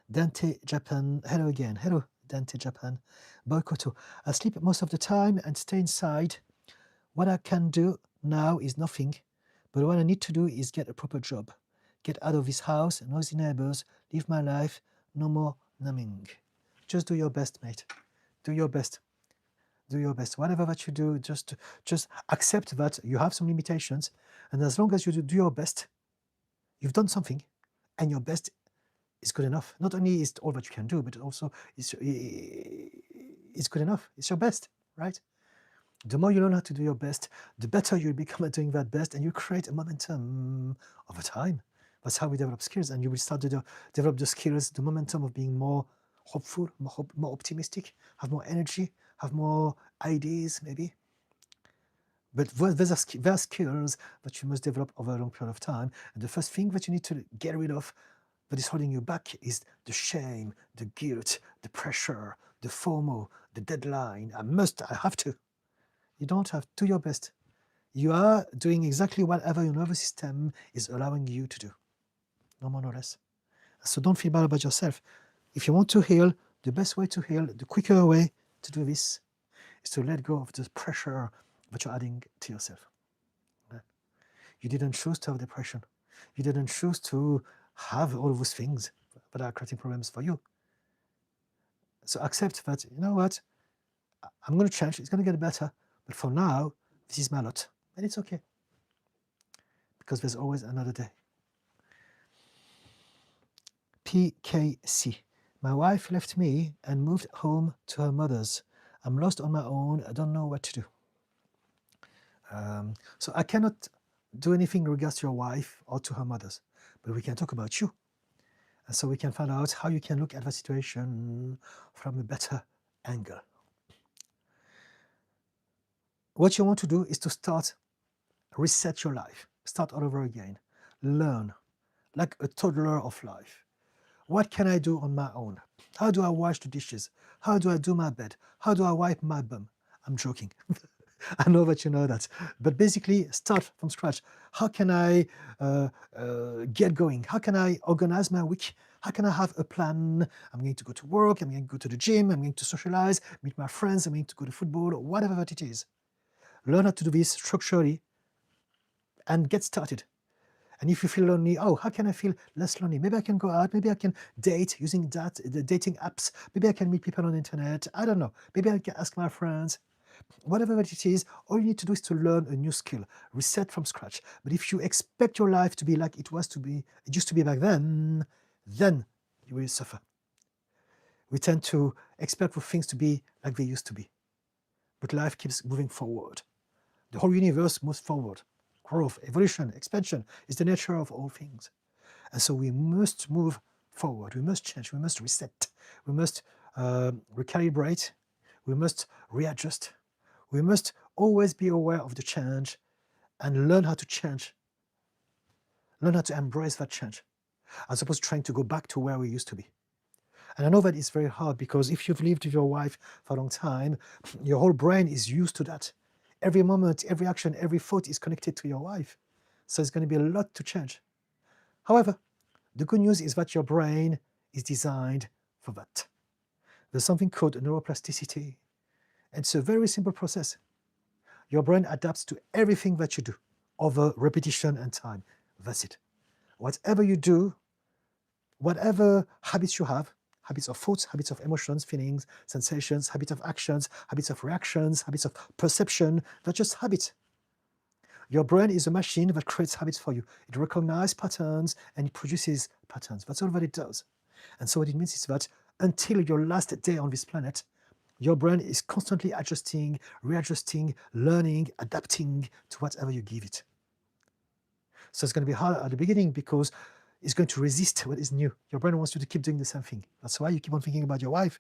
Dante Japan, hello again. Hello, Dante Japan. Boycotto. I sleep most of the time and stay inside. What I can do now is nothing, but what I need to do is get a proper job. Get out of this house, noisy neighbors, live my life, no more numbing. Just do your best, mate. Do your best. Do your best. Whatever that you do, just accept that you have some limitations, and as long as you do your best, you've done something, and your best is good enough. Not only is it all that you can do, but also it's good enough. It's your best, right? The more you learn how to do your best, the better you'll become at doing that best, and you create a momentum over time. That's how we develop skills, and you will start to develop the skills, the momentum of being more hopeful, more optimistic, have more energy, have more ideas, maybe. But there are skills that you must develop over a long period of time. And the first thing that you need to get rid of that is holding you back is the shame, the guilt, the pressure, the FOMO, the deadline. I have to. You don't have to. Do your best. You are doing exactly whatever your nervous system is allowing you to do. No more, no less. So don't feel bad about yourself. If you want to heal, the best way to heal, the quicker way to do this is to let go of the pressure that you're adding to yourself. Right? You didn't choose to have depression. You didn't choose to have all of those things that are creating problems for you. So accept that, you know what, I'm going to change, it's going to get better, but for now, this is my lot. And it's okay. Because there's always another day. PKC. My wife left me and moved home to her mother's. I'm lost on my own. I don't know what to do. So I cannot do anything in regards to your wife or to her mother's, but we can talk about you. And so we can find out how you can look at the situation from a better angle. What you want to do is to reset your life, start all over again, learn, like a toddler of life. What can I do on my own? How do I wash the dishes? How do I do my bed? How do I wipe my bum? I'm joking. I know that you know that. But basically, start from scratch. How can I get going? How can I organize my week? How can I have a plan? I'm going to go to work. I'm going to go to the gym. I'm going to socialize, meet my friends. I'm going to go to football, or whatever that it is. Learn how to do this structurally and get started. And if you feel lonely, oh, how can I feel less lonely? Maybe I can go out. Maybe I can date using the dating apps. Maybe I can meet people on the internet. I don't know. Maybe I can ask my friends. Whatever it is, all you need to do is to learn a new skill, reset from scratch. But if you expect your life to be like it used to be back then you will suffer. We tend to expect for things to be like they used to be. But life keeps moving forward. The whole universe moves forward. Growth, evolution, expansion is the nature of all things. And so we must move forward. We must change. We must reset. We must recalibrate. We must readjust. We must always be aware of the change and learn how to change. Learn how to embrace that change, as opposed to trying to go back to where we used to be. And I know that it's very hard because if you've lived with your wife for a long time, your whole brain is used to that. Every moment, every action, every thought is connected to your wife. So it's going to be a lot to change. However, the good news is that your brain is designed for that. There's something called neuroplasticity. It's a very simple process. Your brain adapts to everything that you do over repetition and time. That's it. Whatever you do, whatever habits you have, habits of thoughts, habits of emotions, feelings, sensations, habits of actions, habits of reactions, habits of perception, they're just habits. Your brain is a machine that creates habits for you. It recognizes patterns and it produces patterns. That's all that it does. And so what it means is that until your last day on this planet, your brain is constantly adjusting, readjusting, learning, adapting to whatever you give it. So it's going to be hard at the beginning because it's going to resist what is new. Your brain wants you to keep doing the same thing. That's why you keep on thinking about your wife.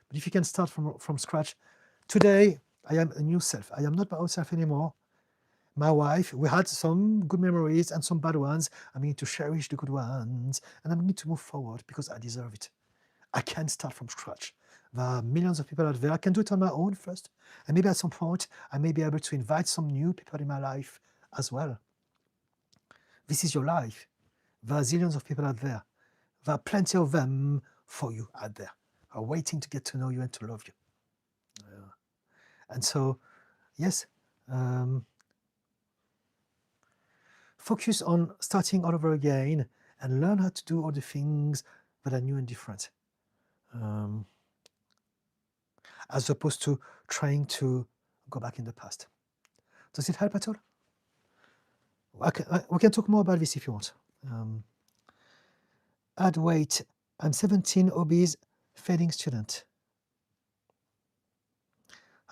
But if you can start from scratch, today I am a new self. I am not my old self anymore. My wife, we had some good memories and some bad ones. I'm going to cherish the good ones and I'm going to move forward because I deserve it. I can start from scratch. There are millions of people out there. I can do it on my own first. And maybe at some point, I may be able to invite some new people in my life as well. This is your life. There are zillions of people out there. There are plenty of them for you out there, are waiting to get to know you and to love you. And so, yes, focus on starting all over again and learn how to do all the things that are new and different. As opposed to trying to go back in the past. Does it help at all? We can talk more about this if you want. Add weight. I'm 17, obese, failing student.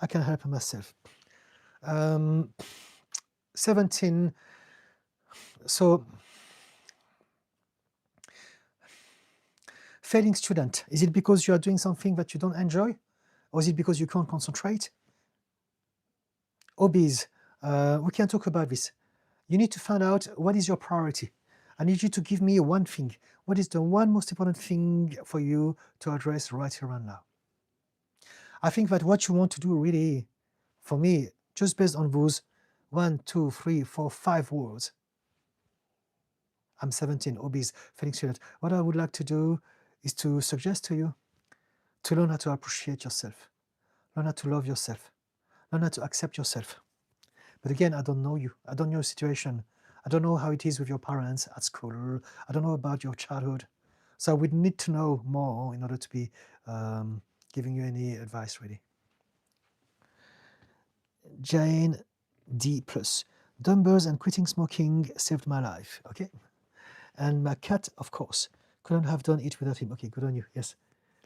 I can help myself. 17. So, failing student. Is it because you are doing something that you don't enjoy? Or is it because you can't concentrate? Obese. We can talk about this. You need to find out what is your priority. I need you to give me one thing. What is the one most important thing for you to address right here and now? I think that what you want to do really, for me, just based on those 1, 2, 3, 4, 5 words. I'm 17, obese, failing student. What I would like to do is to suggest to you to learn how to appreciate yourself, learn how to love yourself, learn how to accept yourself. But again, I don't know you. I don't know your situation. I don't know how it is with your parents at school. I don't know about your childhood. So I would need to know more in order to be giving you any advice, really. Jane D+. Dumbbells and quitting smoking saved my life. Okay. And my cat, of course, couldn't have done it without him. Okay, good on you. Yes.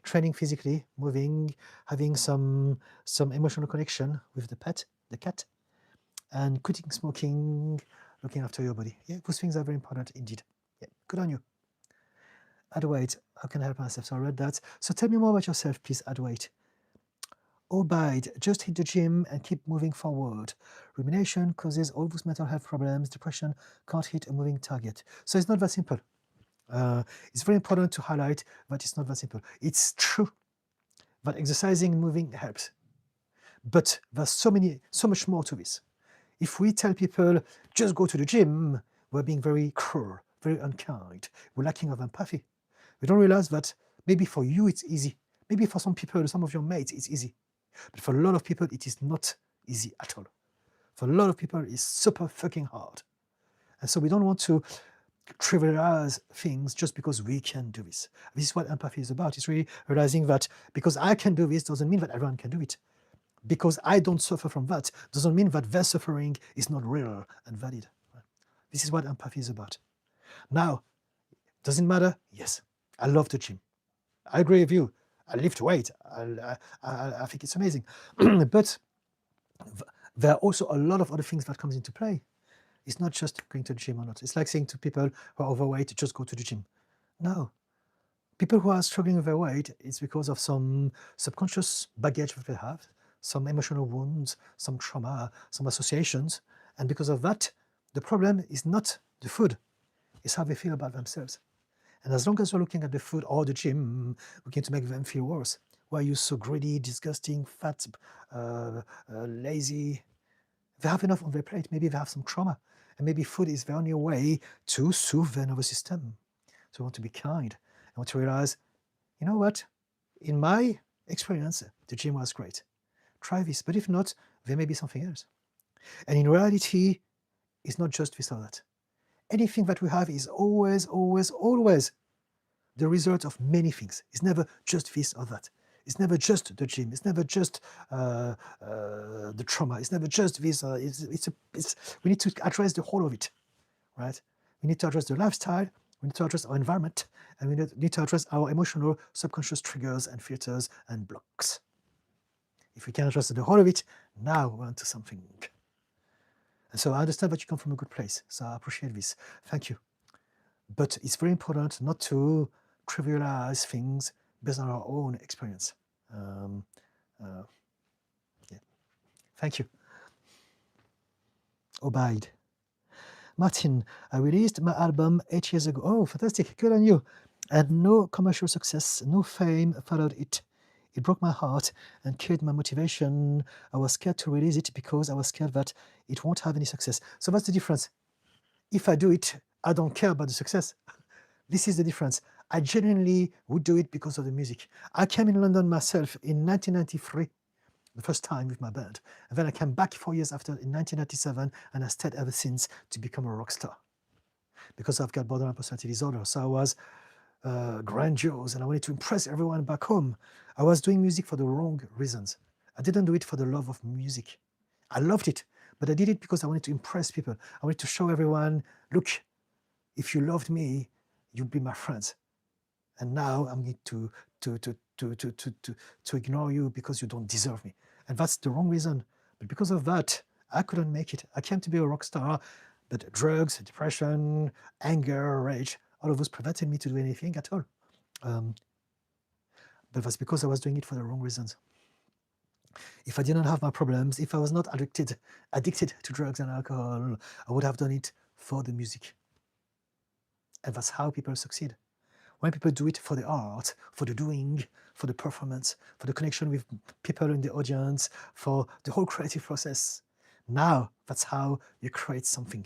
Training physically, moving, having some emotional connection with the pet, the cat, and quitting smoking, looking after your body. Yeah, those things are very important indeed. Yeah, good on you. Add weight. How can I help myself? So I read that. So tell me more about yourself, please. Add weight. Abide. Just hit the gym and keep moving forward. Rumination causes all those mental health problems. Depression can't hit a moving target. So it's not that simple. It's very important to highlight that it's not that simple. It's true that exercising and moving helps. But there's so much more to this. If we tell people, just go to the gym, we're being very cruel, very unkind. We're lacking of empathy. We don't realize that maybe for you it's easy. Maybe for some people, some of your mates, it's easy. But for a lot of people, it is not easy at all. For a lot of people, it's super fucking hard. And so we don't want to trivialize things just because we can do this. This is what empathy is about. It's really realizing that because I can do this doesn't mean that everyone can do it. Because I don't suffer from that doesn't mean that their suffering is not real and valid. This is what empathy is about. Now, does it matter? Yes. I love the gym. I agree with you. I lift weight. I think it's amazing. But there are also a lot of other things that comes into play. It's not just going to the gym or not. It's like saying to people who are overweight, just go to the gym. No. People who are struggling with their weight, it's because of some subconscious baggage that they have, some emotional wounds, some trauma, some associations. And because of that, the problem is not the food, it's how they feel about themselves. And as long as we're looking at the food or the gym, we're going to make them feel worse. Why are you so greedy, disgusting, fat, lazy? They have enough on their plate. Maybe they have some trauma. And maybe food is the only way to soothe their nervous system. So we want to be kind. I want to realize, you know what? In my experience, the gym was great. Try this. But if not, there may be something else. And in reality, it's not just this or that. Anything that we have is always, always, always the result of many things. It's never just this or that. It's never just the gym. It's never just the trauma. It's never just this. We need to address the whole of it, right? We need to address the lifestyle. We need to address our environment, and we need to address our emotional subconscious triggers and filters and blocks. If we can address the whole of it, now we're onto something. And so I understand that you come from a good place, so I appreciate this. Thank you. But it's very important not to trivialize things based on our own experience. Yeah. Thank you. Abide. Martin, I released my album 8 years ago. Oh, fantastic. Good on you. And no commercial success, no fame followed it. It broke my heart and killed my motivation. I was scared to release it because I was scared that it won't have any success. So that's the difference. If I do it, I don't care about the success. This is the difference. I genuinely would do it because of the music. I came in London myself in 1993, the first time with my band. And then I came back 4 years after in 1997, and I stayed ever since to become a rock star. Because I've got borderline personality disorder. So I was grandiose and I wanted to impress everyone back home. I was doing music for the wrong reasons. I didn't do it for the love of music. I loved it, but I did it because I wanted to impress people. I wanted to show everyone, look, if you loved me, you'd be my friends. And now I'm going to ignore you because you don't deserve me. And that's the wrong reason. But because of that, I couldn't make it. I came to be a rock star, but drugs, depression, anger, rage, all of those prevented me to do anything at all. But that's because I was doing it for the wrong reasons. If I didn't have my problems, if I was not addicted to drugs and alcohol, I would have done it for the music. And that's how people succeed. When people do it for the art, for the doing, for the performance, for the connection with people in the audience, for the whole creative process, now that's how you create something.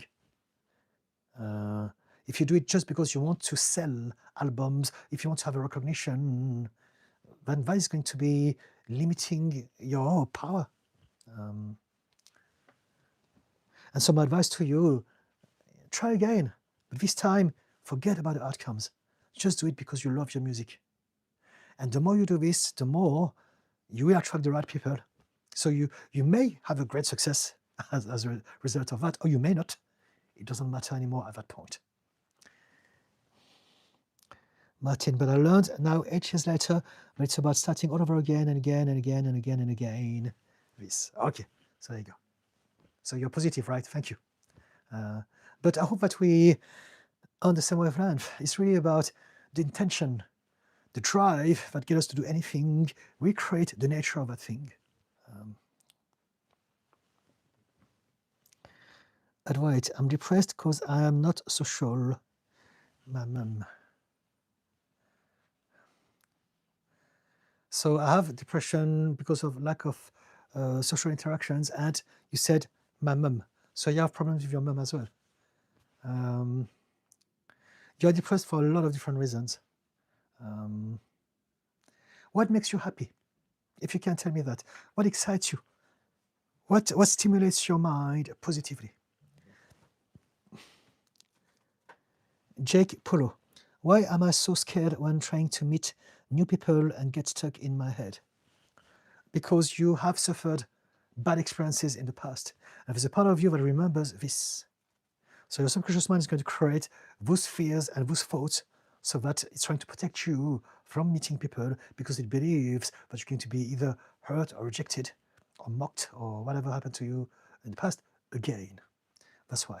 If you do it just because you want to sell albums, if you want to have a recognition, then that is going to be limiting your power. And so my advice to you, try again, but this time, forget about the outcomes. Just do it because you love your music. And the more you do this, the more you will attract the right people. So you may have a great success as a result of that, or you may not. It doesn't matter anymore at that point. Martin, but I learned now 8 years later that it's about starting all over again and again and again and again and again. This. Okay, so there you go. So you're positive, right? Thank you. But I hope that we are on the same wavelength. It's really about the intention, the drive that gets us to do anything. We create the nature of that thing. Wait, I'm depressed because I am not social. My mum. So I have depression because of lack of social interactions, and you said my mum. So you have problems with your mum as well. You're depressed for a lot of different reasons. What makes you happy? If you can tell me that. What excites you? What stimulates your mind positively? Jake Polo. Why am I so scared when trying to meet new people and get stuck in my head? Because you have suffered bad experiences in the past. And there's a part of you that remembers this. So your subconscious mind is going to create those fears and those thoughts so that it's trying to protect you from meeting people because it believes that you're going to be either hurt or rejected or mocked or whatever happened to you in the past again. That's why.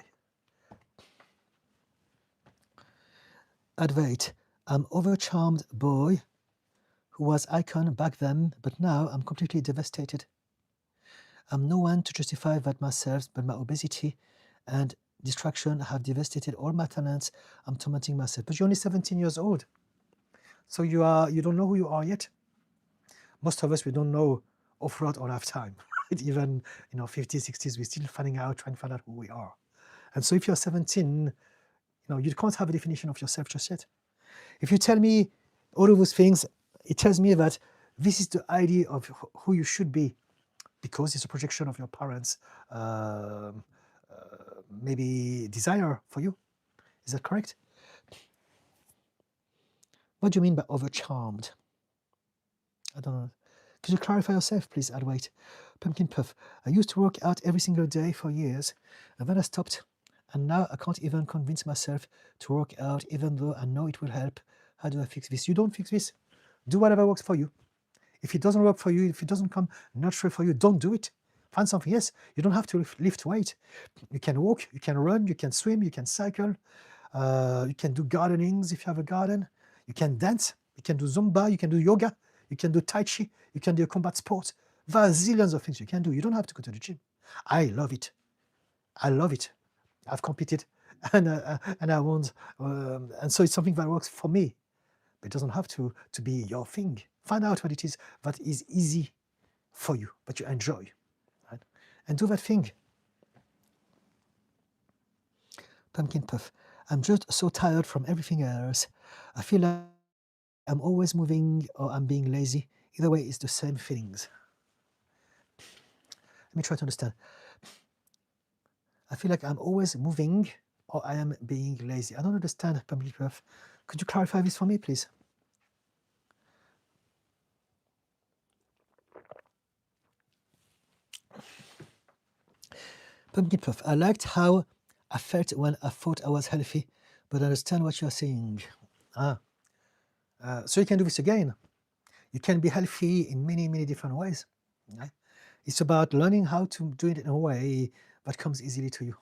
Advait, I'm overcharmed boy who was icon back then, but now I'm completely devastated. I'm no one to justify that myself, but my obesity and distraction have devastated all my talents. I'm tormenting myself. But you're only 17 years old. So you don't know who you are yet. Most of us, we don't know all throughout our lifetime. Even 50s, 60s, we're still trying to find out who we are. And so if you're 17, you can't have a definition of yourself just yet. If you tell me all of those things, it tells me that this is the idea of who you should be, because it's a projection of your parents' maybe desire for you. Is that correct? What do you mean by overcharmed? I don't know. Could you clarify yourself, please, Adwait? Pumpkin Puff. I used to work out every single day for years, and then I stopped. And now I can't even convince myself to work out, even though I know it will help. How do I fix this? You don't fix this. Do whatever works for you. If it doesn't work for you, if it doesn't come natural for you, don't do it. Find something else. You don't have to lift weight. You can walk, you can run, you can swim, you can cycle. You can do gardenings if you have a garden. You can dance. You can do Zumba. You can do yoga. You can do Tai Chi. You can do a combat sport. There are zillions of things you can do. You don't have to go to the gym. I love it. I love it. I've competed and I won. And so it's something that works for me. But it doesn't have to be your thing. Find out what it is that is easy for you, but you enjoy, right? And do that thing. Pumpkin puff. I'm just so tired from everything else. I feel like I'm always moving or I'm being lazy. Either way, it's the same feelings. Let me try to understand. I feel like I'm always moving or I am being lazy. I don't understand, Pumpkin puff. Could you clarify this for me, please? Pumpkin puff. I liked how I felt when I thought I was healthy, but I understand what you're saying. So you can do this again. You can be healthy in many, many different ways. Right? It's about learning how to do it in a way that comes easily to you.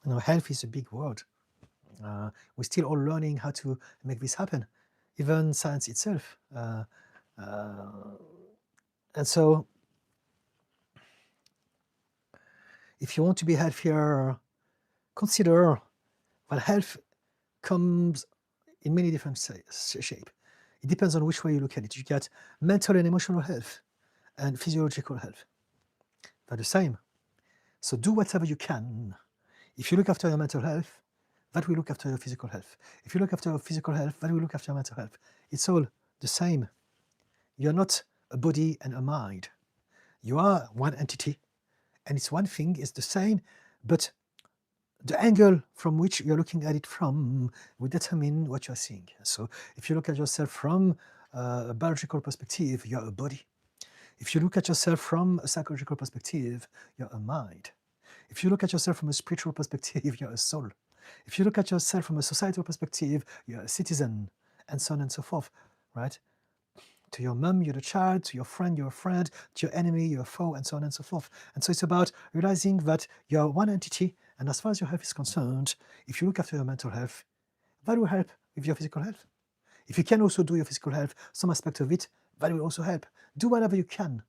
You know, health is a big word. We're still all learning how to make this happen, even science itself. And so, if you want to be healthier, consider that health comes in many different shapes. It depends on which way you look at it. You get mental and emotional health and physiological health. They're the same. So do whatever you can. If you look after your mental health, that will look after your physical health. If you look after your physical health, that will look after your mental health. It's all the same. You're not a body and a mind. You are one entity, and it's one thing, it's the same, but the angle from which you're looking at it from will determine what you're seeing. So if you look at yourself from a biological perspective, you're a body. If you look at yourself from a psychological perspective, you're a mind. If you look at yourself from a spiritual perspective, you're a soul. If you look at yourself from a societal perspective, you're a citizen, and so on and so forth, right? To your mum, you're the child. To your friend, you're a friend. To your enemy, you're a foe, and so on and so forth. And so it's about realizing that you're one entity, and as far as your health is concerned, if you look after your mental health, that will help with your physical health. If you can also do your physical health, some aspect of it, that will also help. Do whatever you can.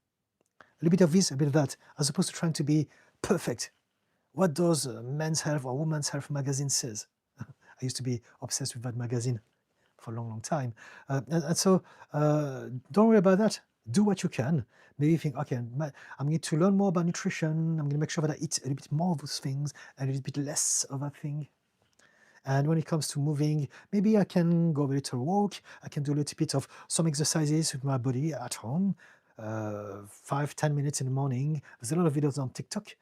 A little bit of this, a bit of that, as opposed to trying to be perfect. What does Men's Health or Women's Health magazine says? I used to be obsessed with that magazine for a long, long time. And so don't worry about that. Do what you can. Maybe you think, okay, I'm going to learn more about nutrition. I'm going to make sure that I eat a little bit more of those things and a little bit less of that thing. And when it comes to moving, maybe I can go a little walk. I can do a little bit of some exercises with my body at home. 5-10 minutes in the morning. There's a lot of videos on TikTok.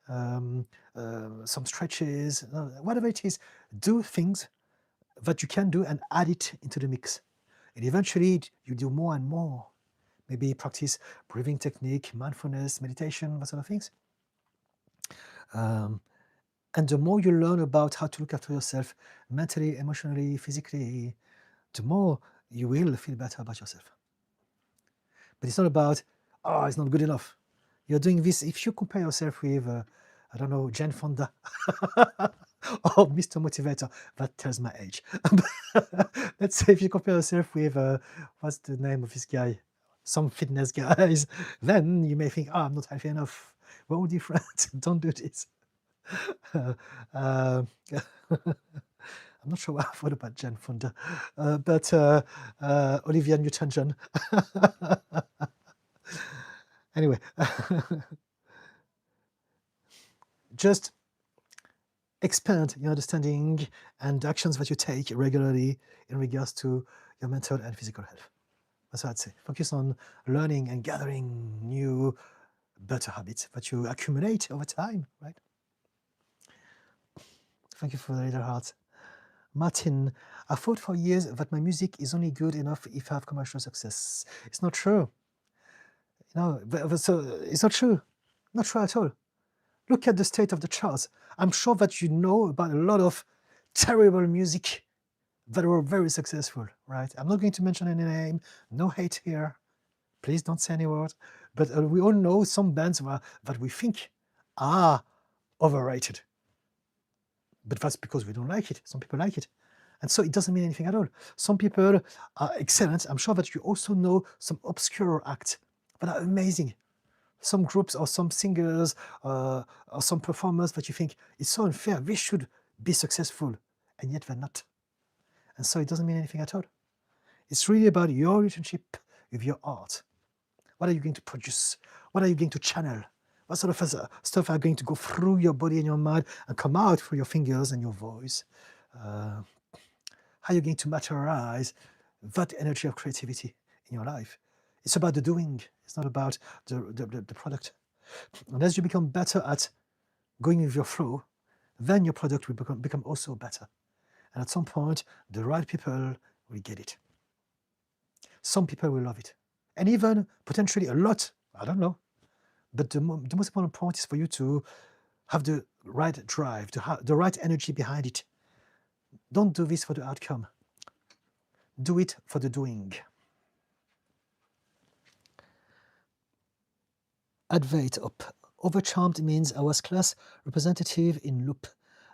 Some stretches, whatever it is. Do things that you can do and add it into the mix. And eventually you do more and more. Maybe practice breathing technique, mindfulness, meditation, that sort of things. And the more you learn about how to look after yourself mentally, emotionally, physically, the more you will feel better about yourself. But it's not about, oh, it's not good enough. You're doing this, if you compare yourself with, I don't know, Jane Fonda or Mr. Motivator, that tells my age. Let's say if you compare yourself with, what's the name of this guy? Some fitness guys, then you may think, oh, I'm not healthy enough. We're all different. Don't do this. I'm not sure what I thought about Jane Fonda, but Olivia Newton-John. Anyway, just expand your understanding and actions that you take regularly in regards to your mental and physical health. That's what I'd say. Focus on learning and gathering new, better habits that you accumulate over time, right? Thank you for the little heart. Martin, I thought for years that my music is only good enough if I have commercial success. It's not true. So it's not true. Not true at all. Look at the state of the charts. I'm sure that you know about a lot of terrible music that were very successful, right? I'm not going to mention any name, no hate here. Please don't say any word. But we all know some bands that we think are overrated. But that's because we don't like it. Some people like it. And so it doesn't mean anything at all. Some people are excellent. I'm sure that you also know some obscure acts that are amazing. Some groups or some singers or some performers that you think it's so unfair, they should be successful, and yet they're not. And so it doesn't mean anything at all. It's really about your relationship with your art. What are you going to produce? What are you going to channel? What sort of stuff are going to go through your body and your mind and come out through your fingers and your voice? How are you going to materialize that energy of creativity in your life? It's about the doing. It's not about the product. And as you become better at going with your flow, then your product will become also better. And at some point, the right people will get it. Some people will love it. And even potentially a lot, I don't know. But the most important point is for you to have the right drive, to have the right energy behind it. Don't do this for the outcome. Do it for the doing. Advait up. Overcharmed means I was class representative in loop.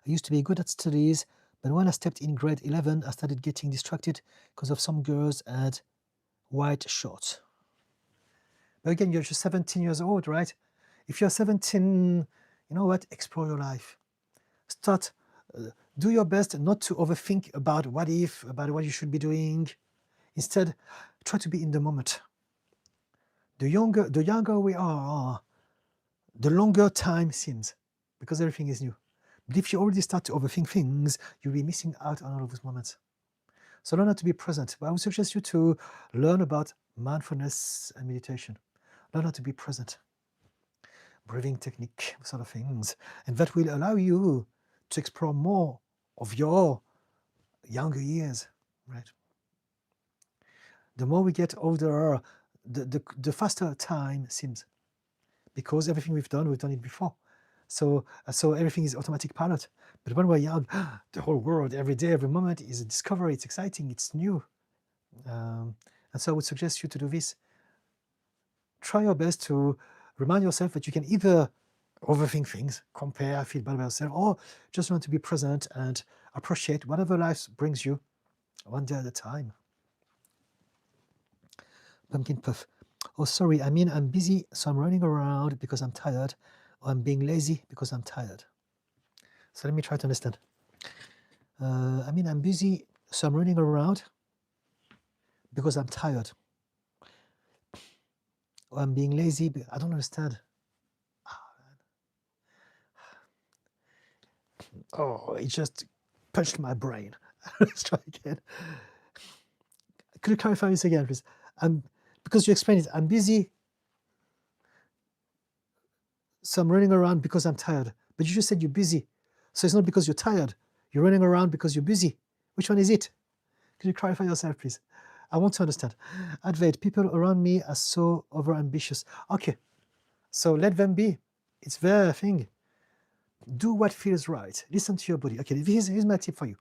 I used to be good at studies, but when I stepped in grade 11, I started getting distracted because of some girls had white shorts. But again, you're just 17 years old, right? If you're 17, you know what? Explore your life. Start, do your best not to overthink about what if, about what you should be doing. Instead, try to be in the moment. The younger we are, the longer time seems, because everything is new. But if you already start to overthink things, you'll be missing out on all of those moments. So learn how to be present. But I would suggest you to learn about mindfulness and meditation. Learn how to be present. Breathing technique, sort of things. And that will allow you to explore more of your younger years, right? The more we get older, the faster time seems, because everything we've done it before. So everything is automatic pilot. But when we're young, the whole world, every day, every moment is a discovery. It's exciting. It's new. And so I would suggest you to do this. Try your best to remind yourself that you can either overthink things, compare, feel bad about yourself, or just learn to be present and appreciate whatever life brings you one day at a time. Pumpkin puff. Oh, sorry, I mean, I'm busy, so I'm running around because I'm tired, or I'm being lazy because I'm tired. So let me try to understand. I mean, I'm busy, so I'm running around because I'm tired. Or I'm being lazy, but I don't understand. Oh, it just punched my brain. Let's try again. Could you clarify this again, please? Because you explained it, I'm busy, so I'm running around because I'm tired. But you just said you're busy. So it's not because you're tired. You're running around because you're busy. Which one is it? Could you clarify yourself, please? I want to understand. Advait, people around me are so overambitious. Okay, so let them be. It's their thing. Do what feels right. Listen to your body. Okay, here's my tip for you.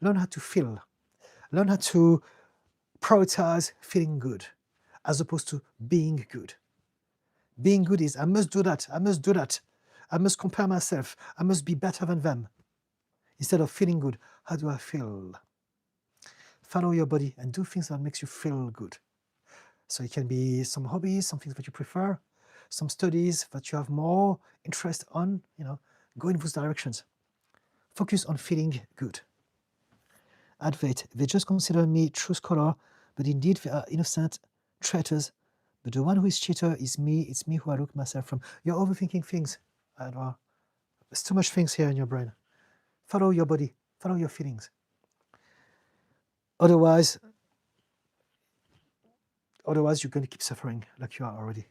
Learn how to feel. Learn how to prioritize feeling good as opposed to being good. Being good is, I must do that, I must do that. I must compare myself. I must be better than them. Instead of feeling good, how do I feel? Follow your body and do things that makes you feel good. So it can be some hobbies, some things that you prefer, some studies that you have more interest on, go in those directions. Focus on feeling good. Advait, they just consider me true scholar, but indeed they are innocent traitors. But the one who is cheater is me. It's me who I look myself from. You're overthinking things, Edward. There's too much things here in your brain. Follow your body. Follow your feelings. Otherwise you're going to keep suffering like you are already.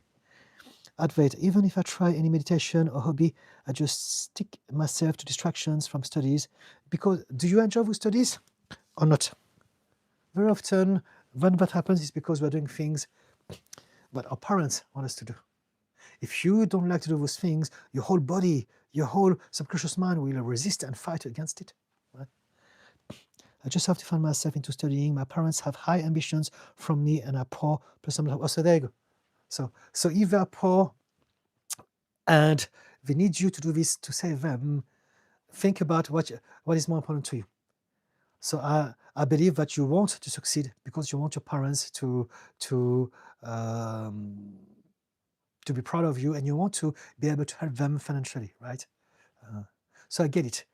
Advait, even if I try any meditation or hobby, I just stick myself to distractions from studies. Because do you enjoy those studies or not? Very often, when that happens, it's because we're doing things that our parents want us to do. If you don't like to do those things, your whole body, your whole subconscious mind will resist and fight against it. Right? I just have to find myself into studying. My parents have high ambitions from me and are poor. So there you go. So if they're poor and they need you to do this to save them, think about what is more important to you. So I believe that you want to succeed because you want your parents to be proud of you, and you want to be able to help them financially, right? So I get it.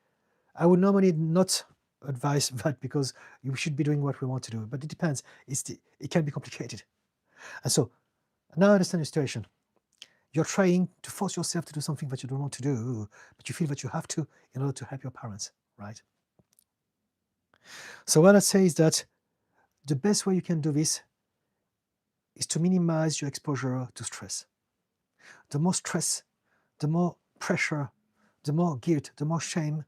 I would normally not advise that because you should be doing what we want to do, but it depends. It can be complicated. And so now I understand your situation. You're trying to force yourself to do something that you don't want to do, but you feel that you have to in order to help your parents, right? So what I'd say is that the best way you can do this is to minimize your exposure to stress. The more stress, the more pressure, the more guilt, the more shame,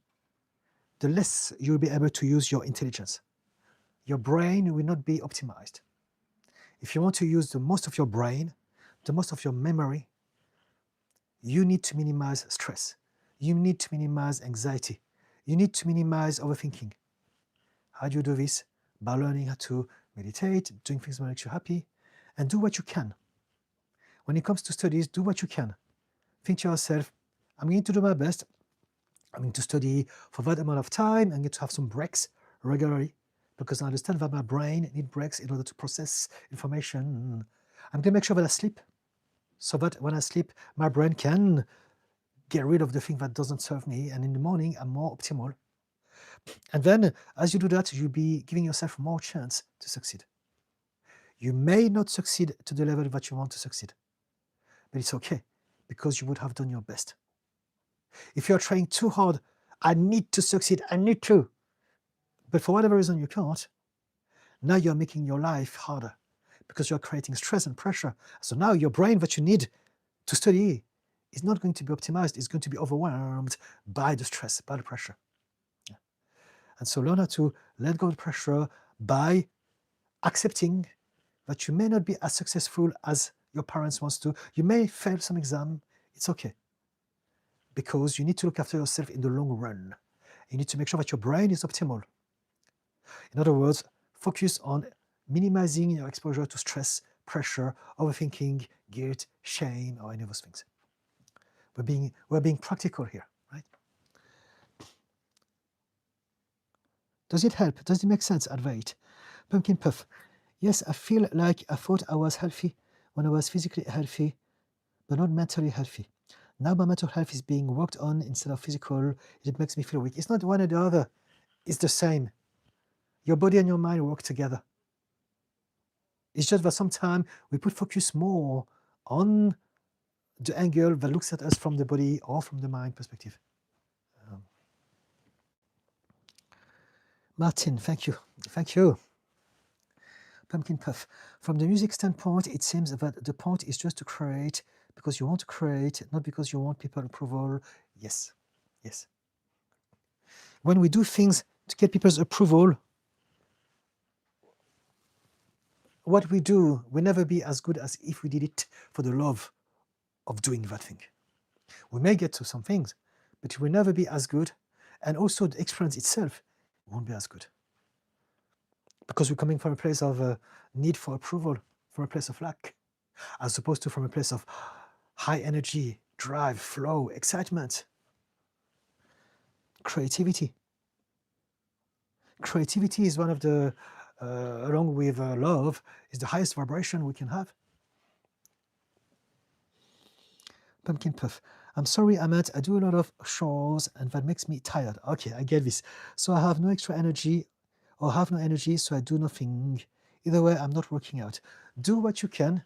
the less you'll be able to use your intelligence. Your brain will not be optimized. If you want to use the most of your brain, the most of your memory, you need to minimize stress. You need to minimize anxiety. You need to minimize overthinking. How do you do this? By learning how to meditate, doing things that make you happy, and do what you can. When it comes to studies, do what you can. Think to yourself, I'm going to do my best. I'm going to study for that amount of time. I'm going to have some breaks regularly because I understand that my brain needs breaks in order to process information. I'm going to make sure that I sleep so that when I sleep, my brain can get rid of the thing that doesn't serve me. And in the morning, I'm more optimal. And then as you do that, you'll be giving yourself more chance to succeed. You may not succeed to the level that you want to succeed, but it's okay because you would have done your best. If you're trying too hard, I need to succeed, I need to, but for whatever reason you can't, now you're making your life harder because you're creating stress and pressure. So now your brain that you need to study is not going to be optimized, it's going to be overwhelmed by the stress, by the pressure. Yeah. And so learn how to let go of the pressure by accepting that you may not be as successful as your parents want to. You may fail some exam, it's okay. Because you need to look after yourself in the long run. You need to make sure that your brain is optimal. In other words, focus on minimizing your exposure to stress, pressure, overthinking, guilt, shame, or any of those things. We're being practical here, right? Does it help? Does it make sense? Advait. Pumpkin puff. Yes, I feel like I thought I was healthy when I was physically healthy, but not mentally healthy. Now my mental health is being worked on instead of physical. It makes me feel weak. It's not one or the other. It's the same. Your body and your mind work together. It's just that sometimes we put focus more on the angle that looks at us from the body or from the mind perspective. Martin, thank you. Thank you. Pumpkin Puff. From the music standpoint, it seems that the point is just to create because you want to create, not because you want people's approval. Yes, yes. When we do things to get people's approval, what we do will never be as good as if we did it for the love of doing that thing. We may get to some things, but it will never be as good. And also the experience itself won't be as good. Because we're coming from a place of need for approval, from a place of lack, as opposed to from a place of high energy, drive, flow, excitement, creativity. Creativity is one of the, along with love, is the highest vibration we can have. Pumpkin Puff. I'm sorry, Ahmed, I do a lot of chores and that makes me tired. Okay, I get this. So I have no extra energy or have no energy, so I do nothing. Either way, I'm not working out. Do what you can.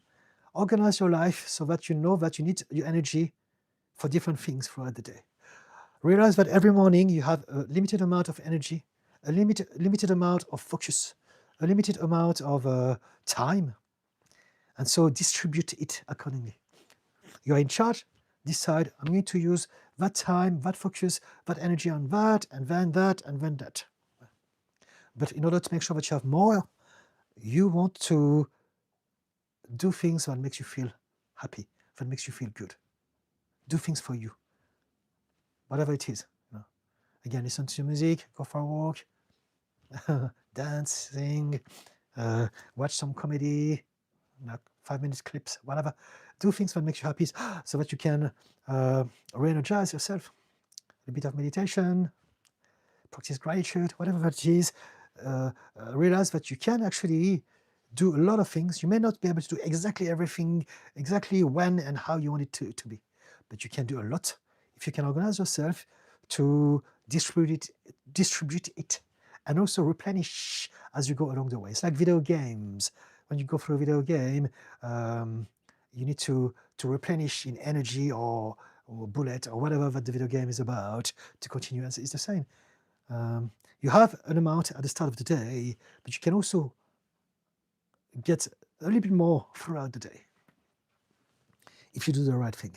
Organize your life so that you know that you need your energy for different things throughout the day. Realize that every morning you have a limited amount of energy, a limited amount of focus, a limited amount of time. And so distribute it accordingly. You're in charge. Decide, I'm going to use that time, that focus, that energy on that, and then that, and then that. But in order to make sure that you have more, you want to do things that makes you feel happy, that makes you feel good. Do things for you, whatever it is. You know. Again, listen to your music, go for a walk, dance, sing, watch some comedy, like 5-minute clips, whatever. Do things that makes you happy so that you can re-energize yourself. A bit of meditation, practice gratitude, whatever that is. Realize that you can actually do a lot of things. You may not be able to do exactly everything, exactly when and how you want it to be, but you can do a lot if you can organize yourself to distribute it and also replenish as you go along the way. It's like video games. When you go through a video game, you need to replenish in energy or bullet or whatever that the video game is about to continue. And it's the same. You have an amount at the start of the day, but you can also get a little bit more throughout the day if you do the right thing.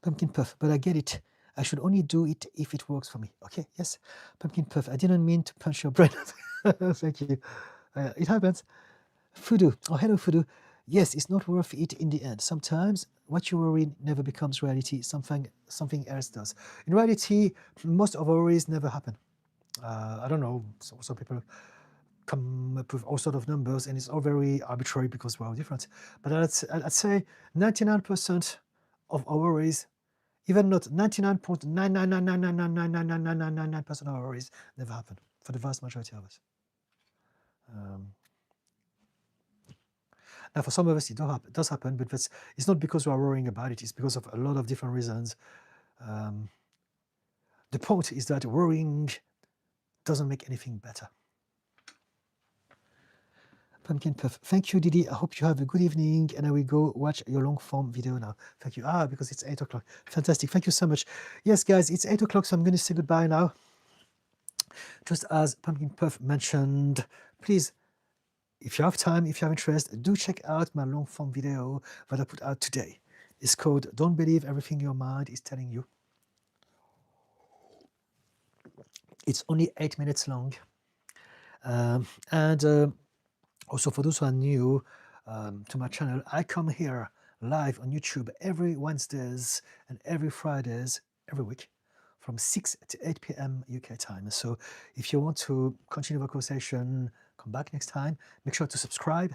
Pumpkin Puff, but I get it. I should only do it if it works for me. Okay, yes. Pumpkin Puff, I didn't mean to punch your brain. Thank you. It happens. Fudu, oh hello Fudu. Yes, it's not worth it in the end. Sometimes what you worry never becomes reality. Something else does. In reality, most of our worries never happen. I don't know. Some people come up with all sorts of numbers, and it's all very arbitrary because we're all different. But I'd say 99% of our worries, even not 99.99999999999% of our worries, never happen for the vast majority of us. Now, for some of us, it does happen, but it's not because we are worrying about it. It's because of a lot of different reasons. The point is that worrying doesn't make anything better. Pumpkin Puff. Thank you, Didi. I hope you have a good evening, and I will go watch your long form video now. Thank you. Because it's 8 o'clock. Fantastic. Thank you so much. Yes, guys, it's 8 o'clock, so I'm going to say goodbye now. Just as Pumpkin Puff mentioned, please, if you have time, if you have interest, do check out my long form video that I put out today. It's called Don't Believe Everything Your Mind is Telling You. It's only 8 minutes long. Also, for those who are new to my channel, I come here live on YouTube every Wednesdays and every Fridays, every week, from 6 to 8 p.m. UK time. So if you want to continue the conversation, come back next time. Make sure to subscribe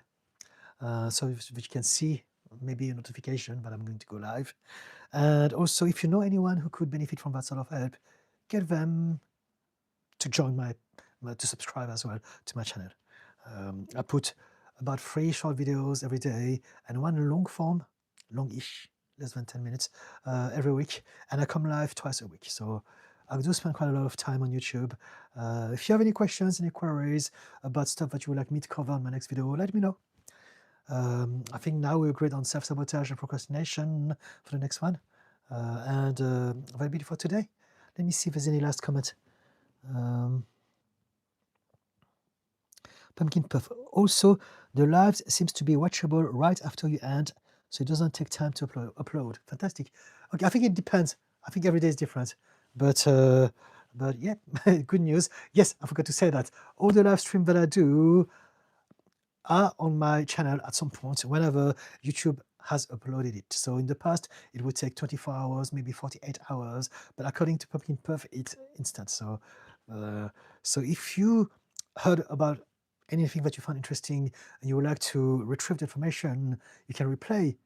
so that you can see maybe a notification that I'm going to go live. And also, if you know anyone who could benefit from that sort of help, get them to join to subscribe as well to my channel. I put about 3 short videos every day and 1 long form, longish, less than 10 minutes every week, and I come live twice a week. So I do spend quite a lot of time on YouTube. If you have any questions, any queries about stuff that you would like me to cover on my next video, let me know. I think now we agreed on self-sabotage and procrastination for the next one. And that'll be it for today. Let me see if there's any last comment. Pumpkin Puff. Also, the live seems to be watchable right after you end, so it doesn't take time to upload. Fantastic. Okay, I think it depends. I think every day is different. But yeah, good news. Yes, I forgot to say that. All the live streams that I do are on my channel at some point whenever YouTube has uploaded it. So in the past, it would take 24 hours, maybe 48 hours, but according to Pumpkin Puff, it's instant. So if you heard about anything that you found interesting and you would like to retrieve the information, you can replay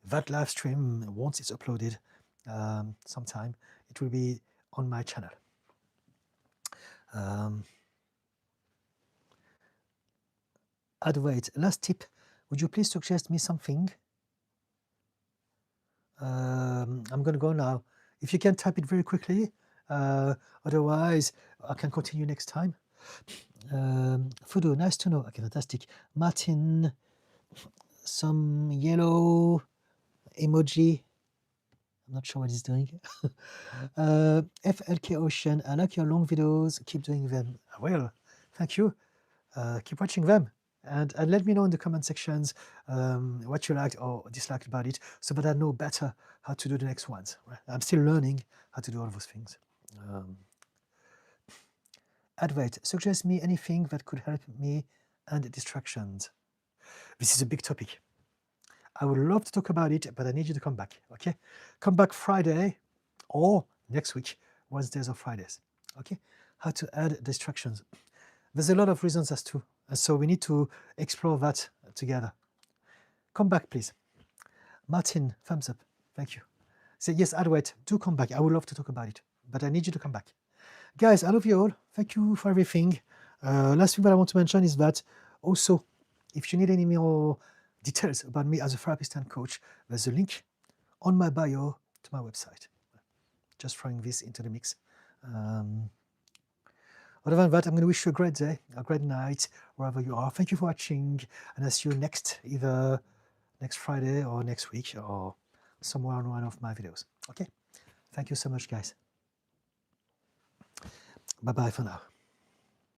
that live stream once it's uploaded sometime. It will be on my channel. Wait, last tip. Would you please suggest me something? I'm going to go now. If you can type it very quickly, otherwise I can continue next time. Fudo, nice to know. Okay, fantastic. Martin, some yellow emoji. I'm not sure what he's doing. FLK Ocean, I like your long videos. Keep doing them. I will. Thank you. Keep watching them. And let me know in the comment sections what you liked or disliked about it so that I know better how to do the next ones. Right? I'm still learning how to do all of those things. Advait, suggest me anything that could help me and distractions. This is a big topic. I would love to talk about it, but I need you to come back, okay? Come back Friday or next week, Wednesdays or Fridays, okay? How to add distractions. There's a lot of reasons as to, so we need to explore that together. Come back, please. Martin, thumbs up. Thank you. Say, yes, Adwait, do come back. I would love to talk about it, but I need you to come back. Guys, I love you all. Thank you for everything. Last thing that I want to mention is that also, if you need any more details about me as a therapist and coach, there's a link on my bio to my website. Just throwing this into the mix. other than that, I'm going to wish you a great day, a great night, wherever you are. Thank you for watching, and I'll see you either next Friday or next week or somewhere on one of my videos. Okay? Thank you so much, guys. Bye-bye for now.